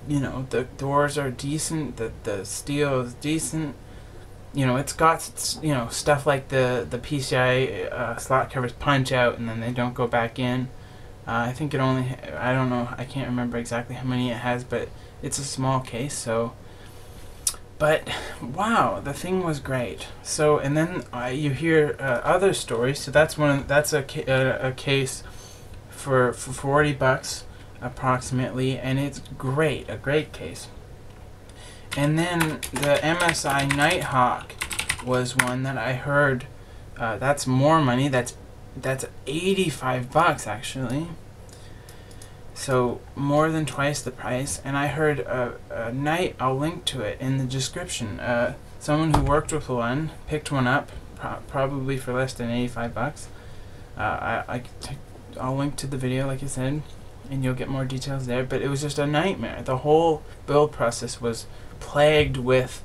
you know, the doors are decent. The steel is decent. You know, it's got, you know, stuff like the PCI slot covers punch out and then they don't go back in. I think it only, I don't know, I can't remember exactly how many it has, but it's a small case. So, but wow, the thing was great. So, and then you hear other stories. So that's a case for $40 approximately, and it's great, a great case. And then the MSI Nighthawk was one that I heard, that's more money, that's $85 actually. So more than twice the price. And I heard I'll link to it in the description. Someone who worked with one picked one up, probably for less than $85. I'll link to the video, like I said, and you'll get more details there. But it was just a nightmare. The whole build process was plagued with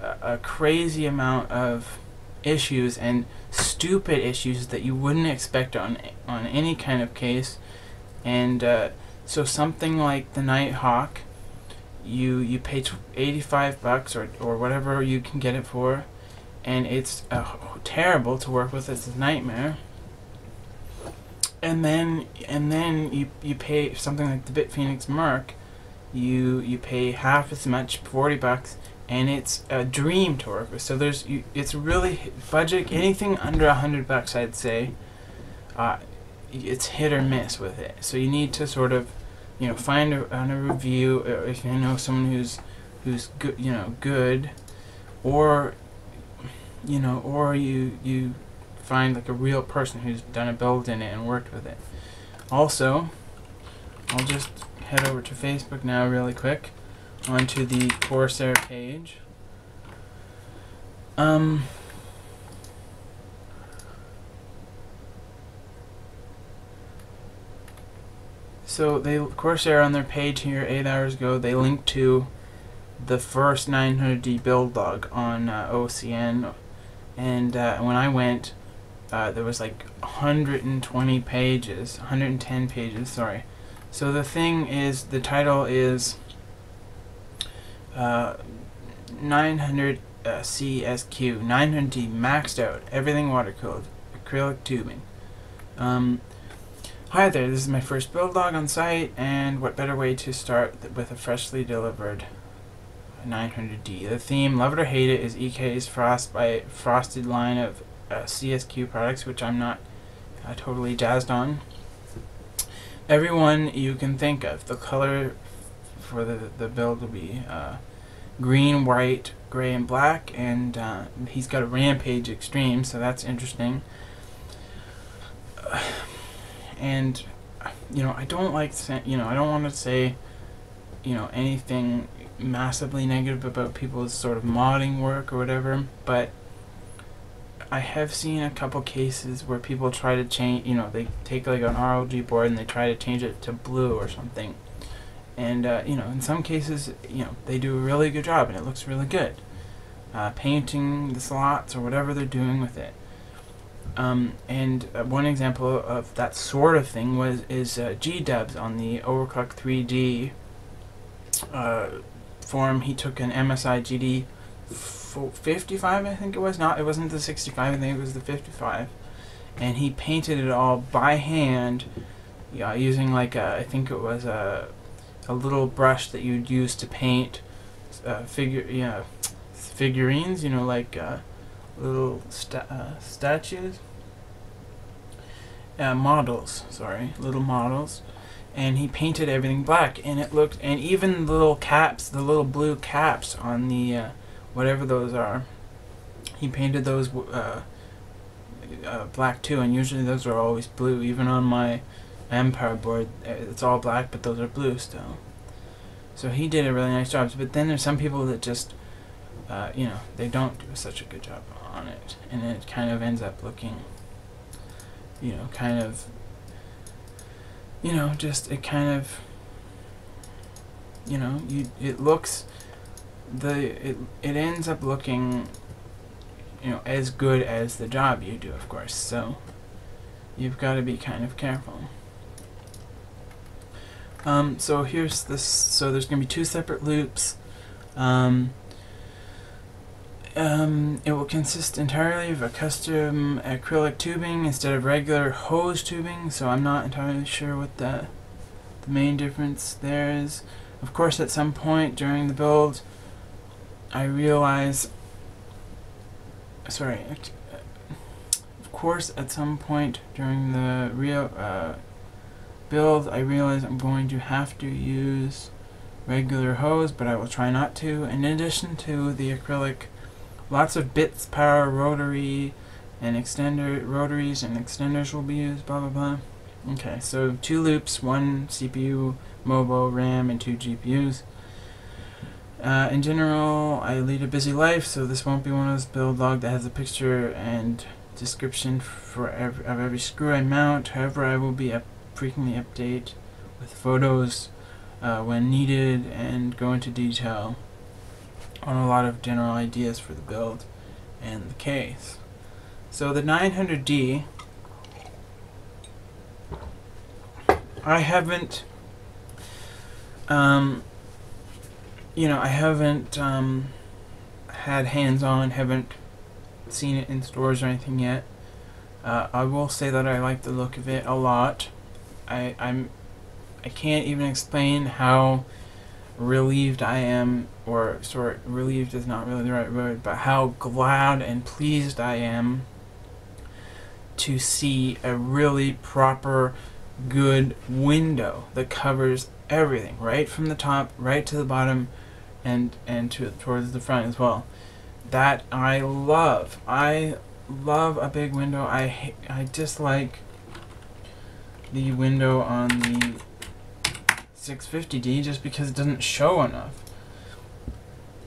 a crazy amount of issues and stupid issues that you wouldn't expect on any kind of case. And so something like the Nighthawk, you pay $85 or whatever you can get it for, and it's terrible to work with. It's a nightmare. And then you pay something like the BitPhoenix Merc. You pay half as much, $40, and it's a dream to work with. So it's really budget, anything under $100, I'd say. It's hit or miss with it. So you need to sort of, you know, find a review, if you know someone who's good, you know, good, or you know, or you find like a real person who's done a build in it and worked with it. Also, I'll just head over to Facebook now really quick, onto the Corsair page. So Corsair on their page here 8 hours ago, they linked to the first 900D build log on OCN, and when I went, there was like 110 pages, sorry. So the thing is, the title is 900 CSQ, 900D maxed out, everything water cooled, acrylic tubing. Hi there, this is my first build log on site, and what better way to start with a freshly delivered 900D. The theme, love it or hate it, is EK's Frosted line of CSQ products, which I'm not totally jazzed on. Everyone you can think of. The color for the build will be green, white, gray, and black, and he's got a Rampage Extreme, so that's interesting. And you know, I don't like I don't want to say, you know, anything massively negative about people's sort of modding work or whatever, but I have seen a couple cases where people try to change, you know, they take like an ROG board and they try to change it to blue or something, and you know, in some cases, you know, they do a really good job and it looks really good, painting the slots or whatever they're doing with it. And one example of that sort of thing is G-Dubs on the Overclock 3D forum. He took an MSI GD 55, I think it was. It wasn't the 65, I think it was the 55, and he painted it all by hand, using like I think it was figurines, you know, like little statues, models. Sorry, little models. And he painted everything black, and it looked, and even the little caps, the little blue caps on the whatever those are, he painted those black too. And usually those are always blue. Even on my Empire board, it's all black, but those are blue still. So he did a really nice job. But then there's some people that just, you know, they don't do such a good job on it, and it kind of ends up looking, you know, kind of, you know, just it kind of, you know, it looks, it ends up looking, you know, as good as the job you do, of course. So you've got to be kind of careful. So here's this. So there's gonna be 2 separate loops. It will consist entirely of a custom acrylic tubing instead of regular hose tubing, so I'm not entirely sure what the main difference there is. Of course, at some point during the build, I realize, sorry, of course at some point during the build, I realize I'm going to have to use regular hose, but I will try not to. In addition to the acrylic, lots of bits, power, rotary, and rotaries and extenders will be used, blah blah blah. Okay, so 2 loops, 1 CPU, MOBO, RAM, and 2 GPUs. In general, I lead a busy life, so this won't be one of those build log that has a picture and description for every screw I mount. However, I will be frequently update with photos when needed and go into detail on a lot of general ideas for the build and the case. So the 900D, I haven't, you know, I haven't had hands-on, haven't seen it in stores or anything yet. I will say that I like the look of it a lot. I can't even explain how relieved I am, or sorry, relieved is not really the right word, but how glad and pleased I am to see a really proper, good window that covers everything, right from the top, right to the bottom, and towards the front as well. That I love. I love a big window. I dislike the window on the 650D just because it doesn't show enough.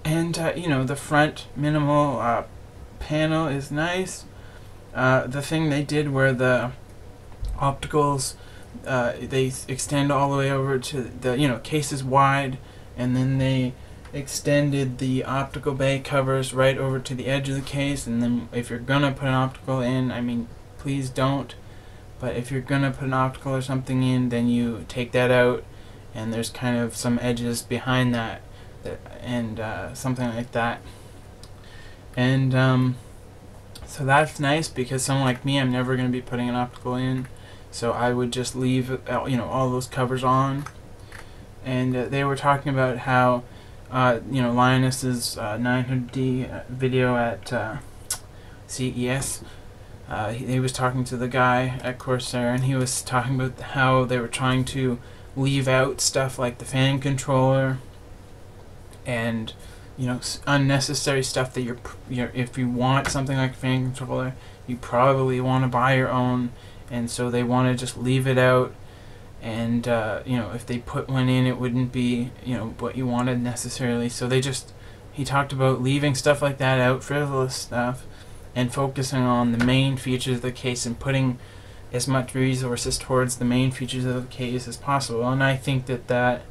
And you know, the front minimal panel is nice. The thing they did where the opticals they extend all the way over to the, you know, case is wide, and then they extended the optical bay covers right over to the edge of the case. And then if you're gonna put an optical in, I mean, please don't, but if you're gonna put an optical or something in, then you take that out, and there's kind of some edges behind that, and something like that. And so that's nice, because someone like me, I'm never going to be putting an optical in, so I would just leave, you know, all those covers on. And they were talking about how, you know, Linus's 900D video at CES. He was talking to the guy at Corsair, and he was talking about how they were trying to leave out stuff like the fan controller and, you know, unnecessary stuff that you're if you want something like a fan controller, you probably want to buy your own, and so they want to just leave it out. And you know, if they put one in, it wouldn't be, you know, what you wanted necessarily. So he talked about leaving stuff like that out, frivolous stuff, and focusing on the main features of the case and putting as much resources towards the main features of the case as possible. And I think that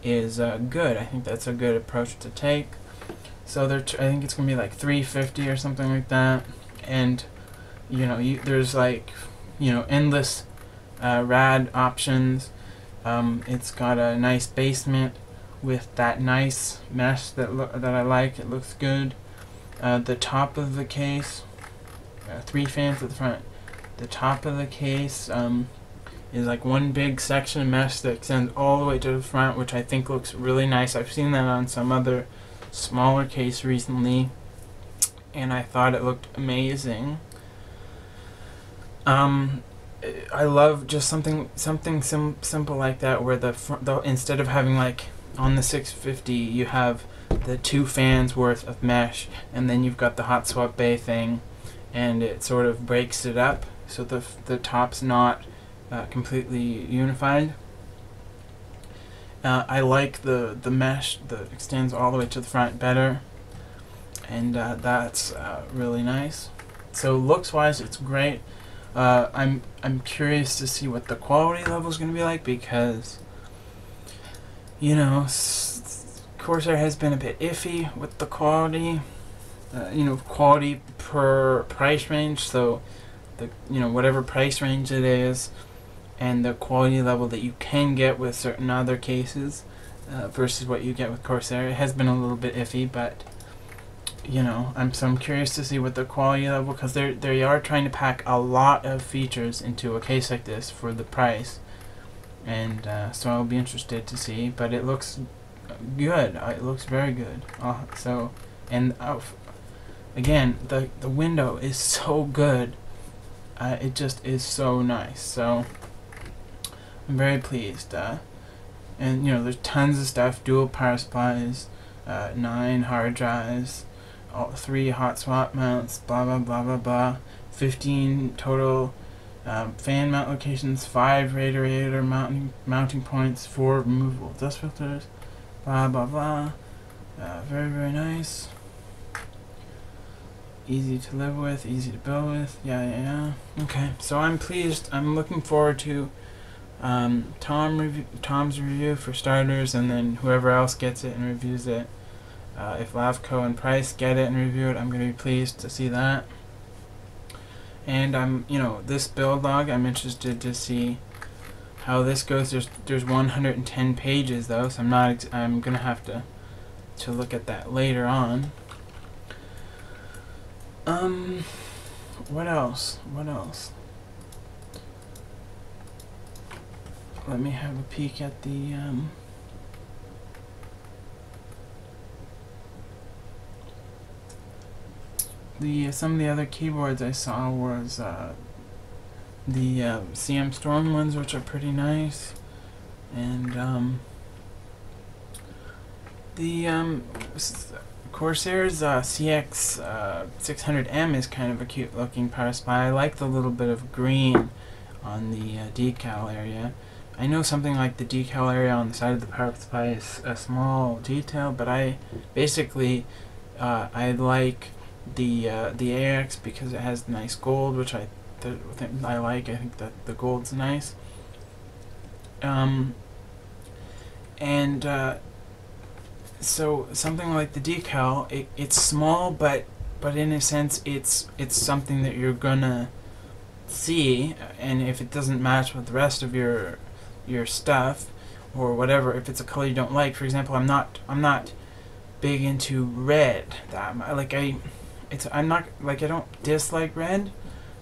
is good. I think that's a good approach to take. So I think it's gonna be like $350 or something like that. And you know, there's like, you know, endless rad options. It's got a nice basement with that nice mesh that I like. It looks good. The top of the case, 3 fans at the front. The top of the case is like one big section of mesh that extends all the way to the front, which I think looks really nice. I've seen that on some other smaller case recently, and I thought it looked amazing. I love just something simple like that, where the instead of having like on the 650 you have the 2 fans worth of mesh, and then you've got the hot swap bay thing, and it sort of breaks it up so the top's not completely unified. I like the mesh that extends all the way to the front better, and that's really nice. So looks wise, it's great. I'm curious to see what the quality level is going to be like, because you know, Corsair has been a bit iffy with the quality. You know, quality per price range. So the whatever price range it is, and the quality level that you can get with certain other cases versus what you get with Corsair, it has been a little bit iffy. But you know, I'm curious to see what the quality level, because they are trying to pack a lot of features into a case like this for the price, and so I'll be interested to see. But it looks good. It looks very good. So, and again, the window is so good. It just is so nice. So I'm very pleased. And you know, there's tons of stuff. Dual power supplies, 9 hard drives, 3 hot swap mounts, blah blah blah blah blah, 15 total fan mount locations, 5 radiator mounting points, 4 removable dust filters, blah blah blah. Very very nice. Easy to live with, easy to build with. Yeah. Okay, so I'm pleased. I'm looking forward to Tom's review for starters, and then whoever else gets it and reviews it. If Lavco and Price get it and review it, I'm going to be pleased to see that. And this build log, I'm interested to see how this goes. There's 110 pages though, so I'm going to have to look at that later on. What else? Let me have a peek at the some of the other keyboards I saw was the CM Storm ones, which are pretty nice, and the Corsair's CX 600M is kind of a cute looking power supply. I like the little bit of green on the decal area. I know something like the decal area on the side of the power supply is a small detail, but I basically I like the AX because it has nice gold, which I like. I think that the gold's nice. So something like the decal, it's small, but in a sense it's something that you're gonna see, and if it doesn't match with the rest of your stuff or whatever, if it's a color you don't like, for example, I'm not big into red. I don't dislike red.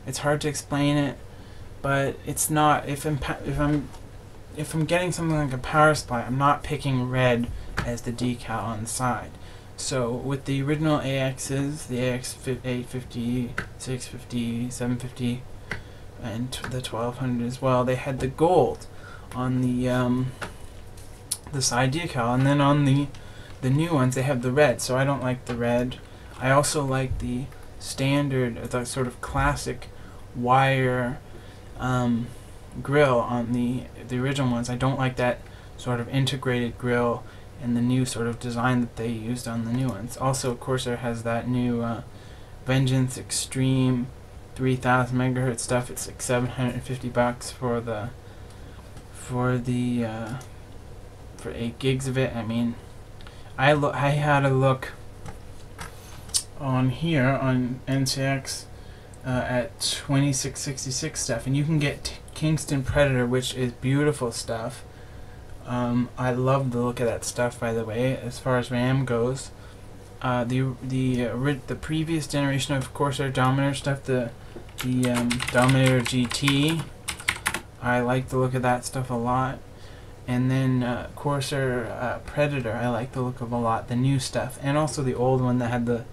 It's hard to explain it, but it's not, if I'm getting something like a power supply, I'm not picking red as the decal on the side. So with the original AXs, the AX 850, 650, 750, and the 1200 as well, they had the gold on the side decal, and then on the new ones they have the red. So I don't like the red. I also like the standard, the sort of classic wire grill on the original ones. I don't like that sort of integrated grill and the new sort of design that they used on the new ones. Also, Corsair has that new Vengeance Extreme 3000 megahertz stuff. It's like $750 for 8 gigs of it. I mean, I had a look on here on NCX at 2666 stuff, and you can get Kingston Predator, which is beautiful stuff. I love the look of that stuff, by the way. As far as RAM goes, the previous generation of Corsair Dominator stuff, the Dominator GT, I like the look of that stuff a lot. And then Corsair Predator, I like the look of a lot, the new stuff, and also the old one that had the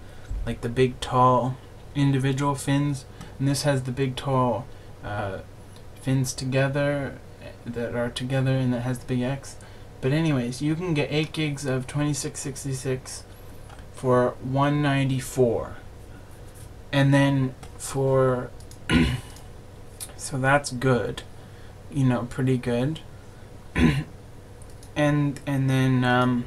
big tall individual fins, and this has the big tall fins together that are together, and that has the big X. But anyways, you can get 8 gigs of 2666 for $194, and then for so that's good, you know, pretty good. and then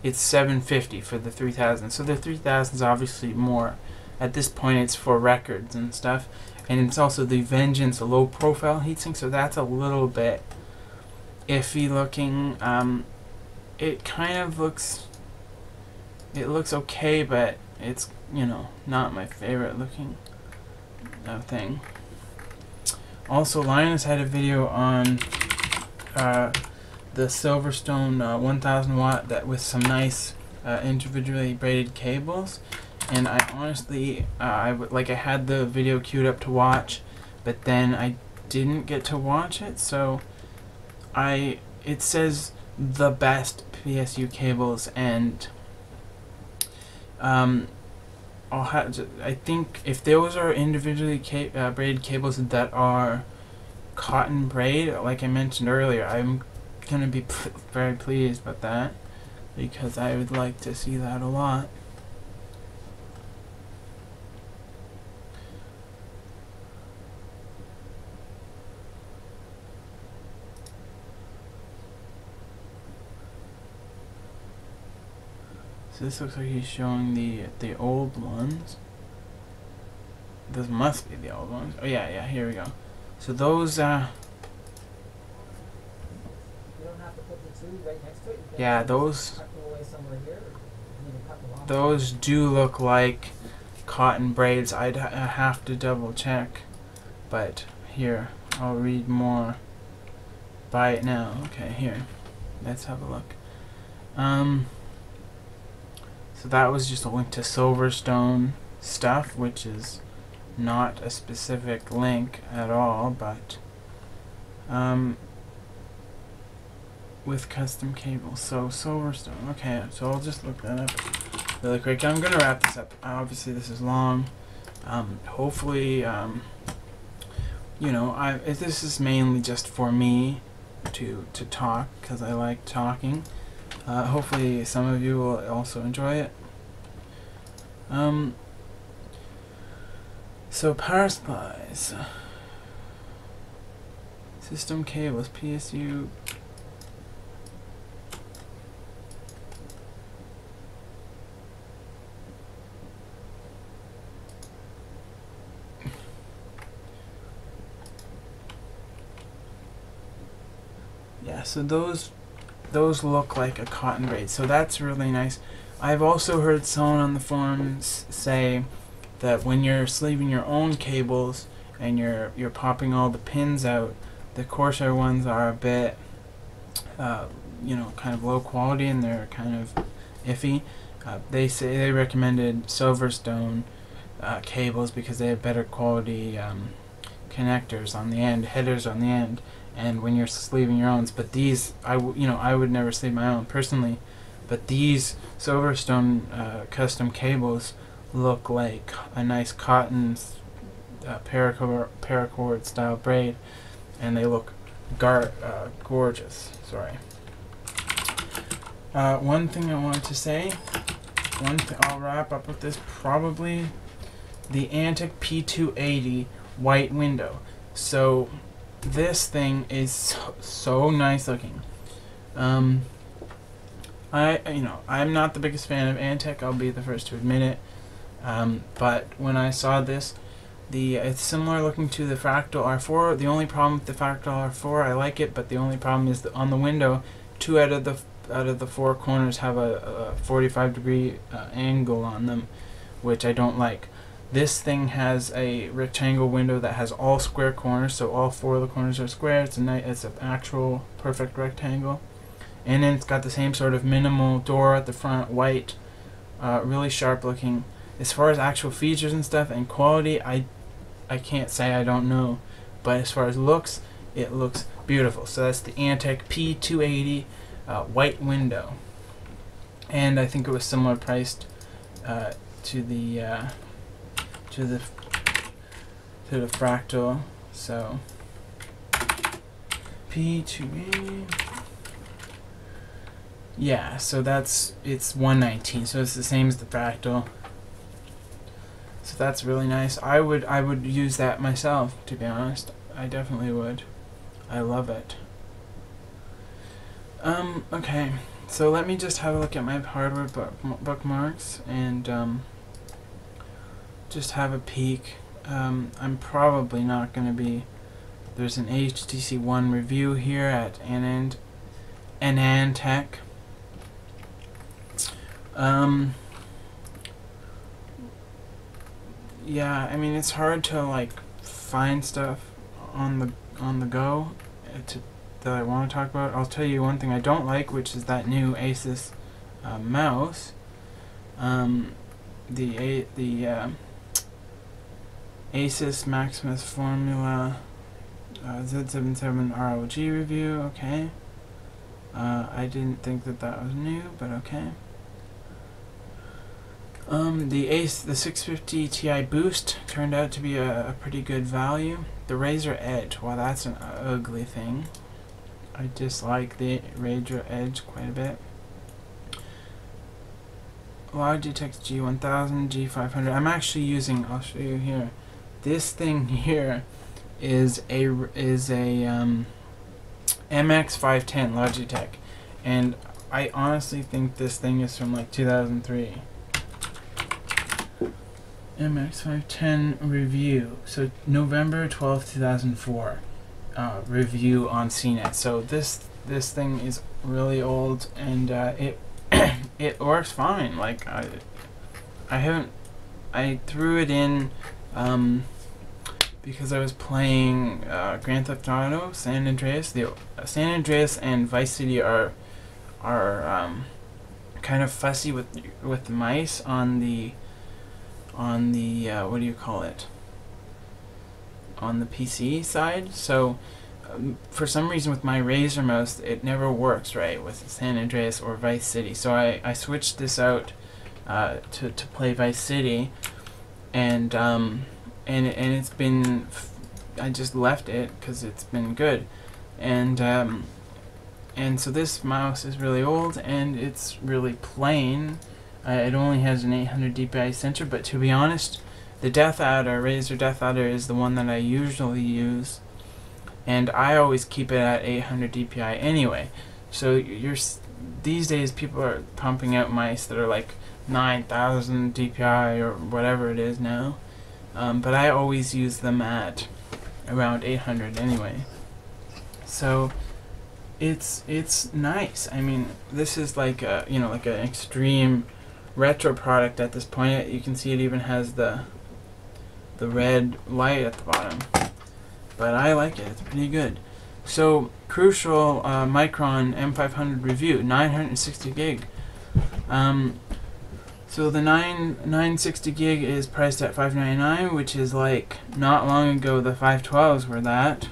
it's $750 for the 3000. So the 3000 is obviously more. At this point, it's for records and stuff, and it's also the Vengeance low profile heatsink. So that's a little bit iffy looking. It kind of looks okay, but it's, you know, not my favorite looking thing. Also, Linus had a video on the Silverstone 1000 watt that with some nice individually braided cables, and I honestly I had the video queued up to watch, but then I didn't get to watch it. So it says the best PSU cables, and I'll have to, I think if those are individually braided cables that are cotton braid, like I mentioned earlier, I'm gonna be very pleased with that, because I would like to see that a lot. So this looks like he's showing the old ones. This must be the old ones. Oh yeah, here we go. So those You don't have to put the two right next to it. You can yeah, just those cut them away somewhere here, or you can cut them off. those do look like cotton braids. I'd have to double check, but here, I'll read more. Buy it now. Okay, here, let's have a look. So that was just a link to Silverstone stuff, which is not a specific link at all, but with custom cables. So Silverstone. Okay, so I'll just look that up really quick. I'm gonna wrap this up. Obviously, this is long. Hopefully, you know, this is mainly just for me to talk, because I like talking. Hopefully some of you will also enjoy it. So power supplies, system cables, PSU. Yeah, so those look like a cotton braid, so that's really nice. I've also heard someone on the forums say that when you're sleeving your own cables and you're popping all the pins out, the Corsair ones are a bit you know, kind of low quality, and they're kind of iffy. They say they recommended Silverstone cables because they have better quality connectors on the end, headers on the end, and when you're sleeving your own. But these, I would never sleeve my own personally, but these Silverstone custom cables look like a nice cotton paracord style braid, and they look gorgeous. Sorry. One thing I wanted to say, I'll wrap up with this probably, the Antic P280 white window. So this thing is so nice looking. I'm not the biggest fan of Antic, I'll be the first to admit it. But when I saw this, it's similar looking to the Fractal R4. The only problem with the Fractal R4, I like it, but the only problem is that on the window, 2 out of the 4 corners have a 45-degree angle on them, which I don't like. This thing has a rectangle window that has all square corners, so all 4 of the corners are square. It's an actual perfect rectangle, and then it's got the same sort of minimal door at the front, white, really sharp looking. As far as actual features and stuff and quality, I can't say, I don't know, but as far as looks, it looks beautiful. So that's the Antec P280 white window, and I think it was similar priced to the Fractal. So P280. Yeah, so it's 119, so it's the same as the Fractal. So that's really nice. I would use that myself, to be honest. I definitely would. I love it. Okay, so let me just have a look at my hardware bookmarks and just have a peek. I'm probably not going to be... There's an HTC One review here at AnandTech. Yeah, I mean, it's hard to like find stuff on the go that I want to talk about. I'll tell you one thing I don't like, which is that new Asus mouse. The Asus Maximus Formula Z77 ROG review. Okay. I didn't think that was new, but okay. The 650 Ti Boost turned out to be a pretty good value. The Razer Edge, well, that's an ugly thing. I dislike the Razer Edge quite a bit. Logitech G1000, G500. I'm actually using, I'll show you here. This thing here is a MX510 Logitech, and I honestly think this thing is from like 2003. MX510 review. So November 12th, 2004. Review on CNET. So this thing is really old, and it it works fine. Like I threw it in because I was playing Grand Theft Auto San Andreas. The San Andreas and Vice City are kind of fussy with the mice on the what do you call it, on the PC side. So for some reason with my Razer mouse it never works right with San Andreas or Vice City. So I switched this out to play Vice City, and it's been, I just left it because it's been good, and so this mouse is really old and it's really plain. It only has an 800 DPI sensor, but to be honest, the Death Adder, Razer Death Adder, is the one that I usually use, and I always keep it at 800 DPI anyway. So these days people are pumping out mice that are like 9,000 DPI or whatever it is now, but I always use them at around 800 anyway. So it's nice. I mean, this is like a, you know, like an extreme retro product at this point. You can see it even has the red light at the bottom, but I like it. It's pretty good. So Crucial Micron M500 review, 960 gig. So the 960 gig is priced at $599, which is like, not long ago the 512s were that,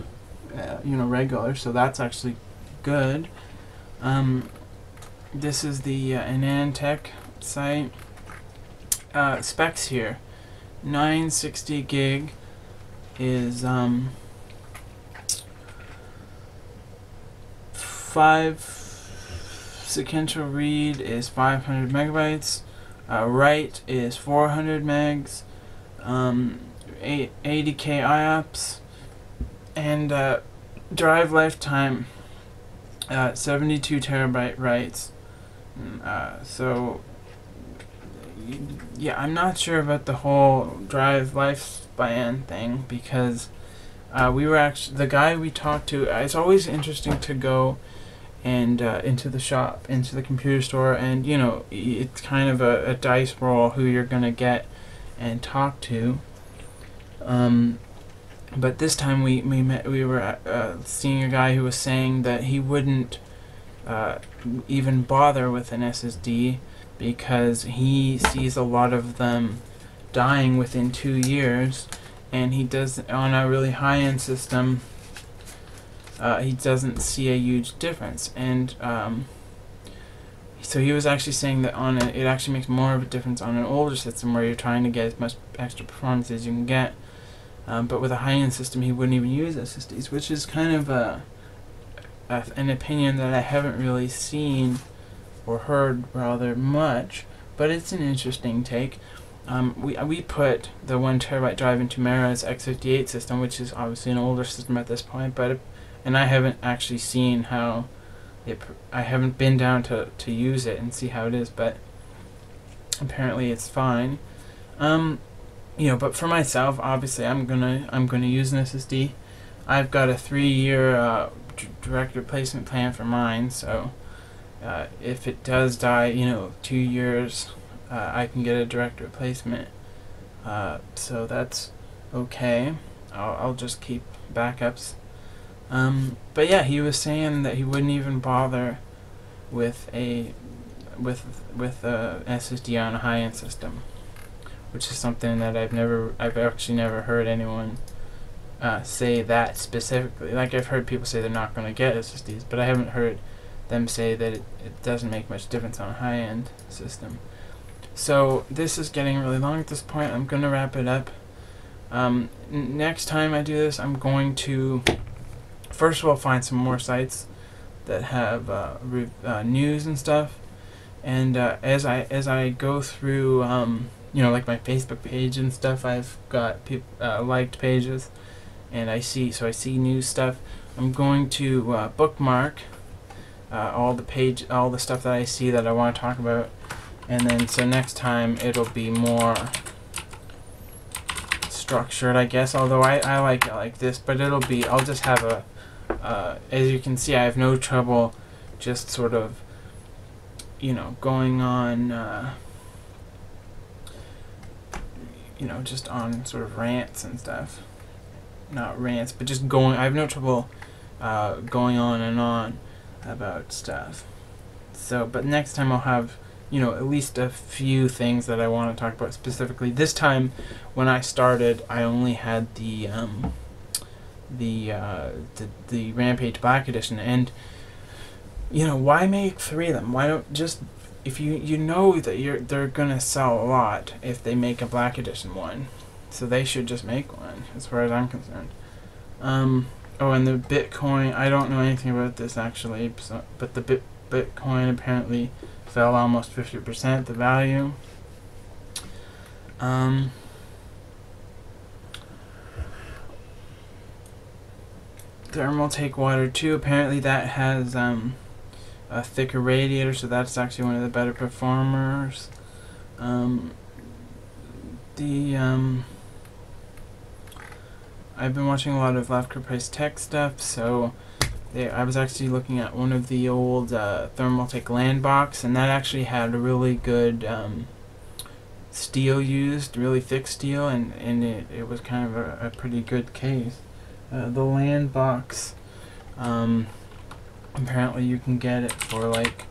you know, regular. So that's actually good. This is the AnandTech site. Specs here. 960 gig is 5 sequential read is 500 megabytes. Write is 400 megs. 80K IOPS, and drive lifetime 72 terabyte writes. So yeah, I'm not sure about the whole drive lifespan thing, because we were actually, the guy we talked to, it's always interesting to go and into the shop, into the computer store, and you know, it's kind of a dice roll who you're gonna get and talk to. But this time we were seeing a guy who was saying that he wouldn't even bother with an SSD because he sees a lot of them dying within 2 years, and he does, on a really high-end system, he doesn't see a huge difference. And so he was actually saying that it actually makes more of a difference on an older system where you're trying to get as much extra performance as you can get. But with a high-end system, he wouldn't even use SSDs, which is kind of an opinion that I haven't really seen or heard rather much, but it's an interesting take. We put the 1 terabyte drive into Mara's X58 system, which is obviously an older system at this point, and I haven't actually seen how I haven't been down to use it and see how it is, but apparently it's fine. But for myself, obviously I'm gonna use an SSD. I've got a 3-year direct replacement plan for mine, so if it does die, 2 years, I can get a direct replacement. So that's okay. I'll just keep backups. But yeah, he was saying that he wouldn't even bother with a SSD on a high-end system, which is something that I've actually never heard anyone say that specifically. Like, I've heard people say they're not going to get SSDs, but I haven't heard them say that it doesn't make much difference on a high-end system. So this is getting really long at this point. I'm going to wrap it up. Next time I do this, I'm going to first of all find some more sites that have news and stuff, and as I go through like my Facebook page and stuff, I've got liked pages, and I see news stuff. I'm going to bookmark all the stuff that I see that I want to talk about, and then so next time it'll be more structured, I guess, although I like it like this, but I'll just have as you can see, I have no trouble just sort of going on just on sort of rants and stuff. Not rants, but just I have no trouble going on and on about stuff. So, but next time I'll have at least a few things that I want to talk about specifically. This time, when I started, I only had the Rampage Black Edition, and why make 3 of them? Why don't just, if you know that they're gonna sell a lot if they make a Black Edition one, so they should just make one, as far as I'm concerned. And the Bitcoin, I don't know anything about this actually, but the Bitcoin apparently fell almost 50% the value. Thermaltake Water 2, apparently that has a thicker radiator, so that's actually one of the better performers. I've been watching a lot of Lavka Price Tech stuff, so I was actually looking at one of the old Thermaltake Landbox, and that actually had a really good steel used, really thick steel, and it was kind of a pretty good case. The Landbox, apparently you can get it for like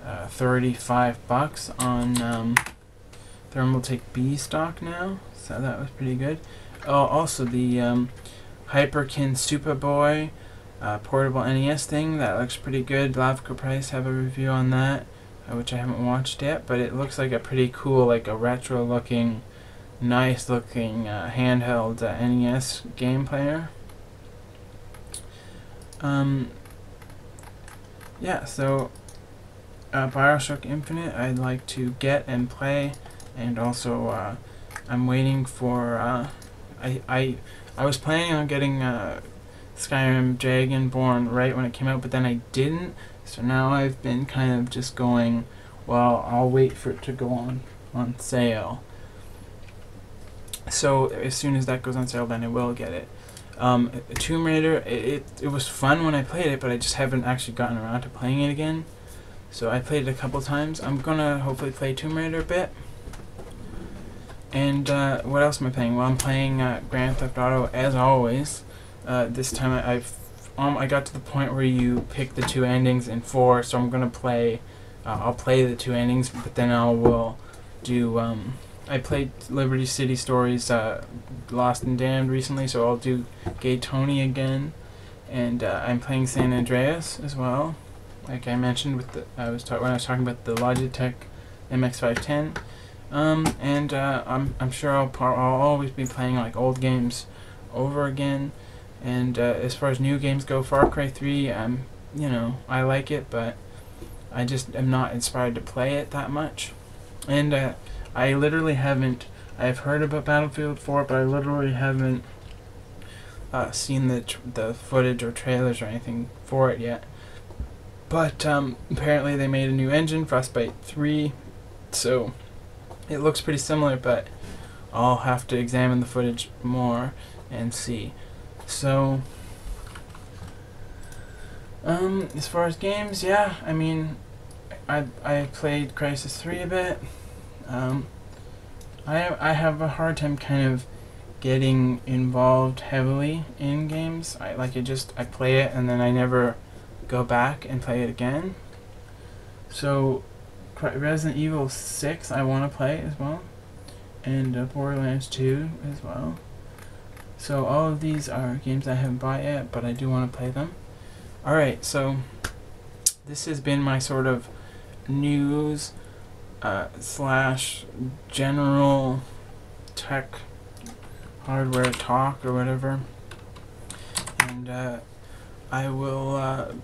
$35 on Thermaltake B stock now, so that was pretty good. Also the Hyperkin Superboy portable NES thing, that looks pretty good. Lavka Price have a review on that, which I haven't watched yet, but it looks like a pretty cool, like a retro looking, nice looking handheld NES game player. Yeah, so Bioshock Infinite I'd like to get and play, and also I'm waiting for I was planning on getting Skyrim Dragonborn right when it came out, but then I didn't, so now I've been kind of just going, well, I'll wait for it to go on sale. So as soon as that goes on sale, then I will get it. Tomb Raider, it was fun when I played it, but I just haven't actually gotten around to playing it again. So I played it a couple times. I'm gonna hopefully play Tomb Raider a bit. And what else am I playing? Well, I'm playing Grand Theft Auto as always. This time I got to the point where you pick the 2 endings in 4, so I'm gonna play. I'll play the 2 endings, but then I will do. I played Liberty City Stories, Lost and Damned recently, so I'll do Gay Tony again, and I'm playing San Andreas as well, like I mentioned with the when I was talking about the Logitech MX510. And I'm sure I'll always be playing like old games over again. And as far as new games go, Far Cry 3, you know, I like it, but I just am not inspired to play it that much. And I literally haven't. I've heard about Battlefield 4, but I literally haven't seen the footage or trailers or anything for it yet. But apparently they made a new engine, Frostbite 3, so it looks pretty similar, but I'll have to examine the footage more and see. So, as far as games, yeah, I mean, I played Crysis 3 a bit. I have a hard time kind of getting involved heavily in games. I play it and then I never go back and play it again. So Resident Evil 6 I want to play as well, and Borderlands 2 as well. So all of these are games I haven't bought yet, but I do want to play them. Alright, so this has been my sort of news slash general tech hardware talk or whatever, and I will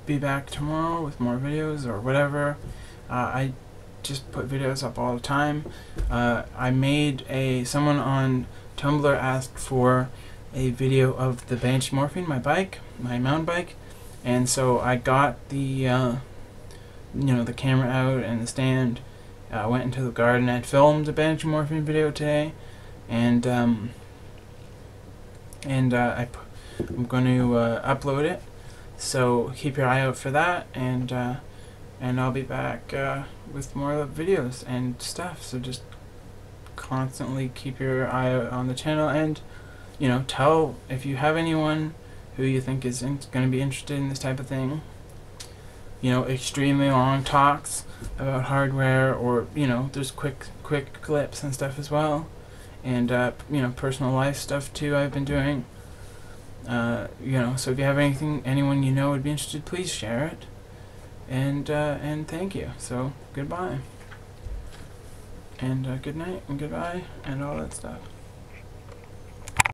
be back tomorrow with more videos or whatever. I just put videos up all the time. I made someone on Tumblr asked for a video of the Banshee Morphine, my mountain bike, and so I got the the camera out and the stand. Went into the garden. I filmed the Banshee Morphine video today, and I'm going to upload it. So keep your eye out for that, and I'll be back with more videos and stuff. So just constantly keep your eye out on the channel, and tell if you have anyone who you think is going to be interested in this type of thing. Extremely long talks about hardware, or there's quick clips and stuff as well, and personal life stuff too I've been doing. So if you have anyone would be interested, please share it, and thank you. So goodbye, and good night, and goodbye, and all that stuff.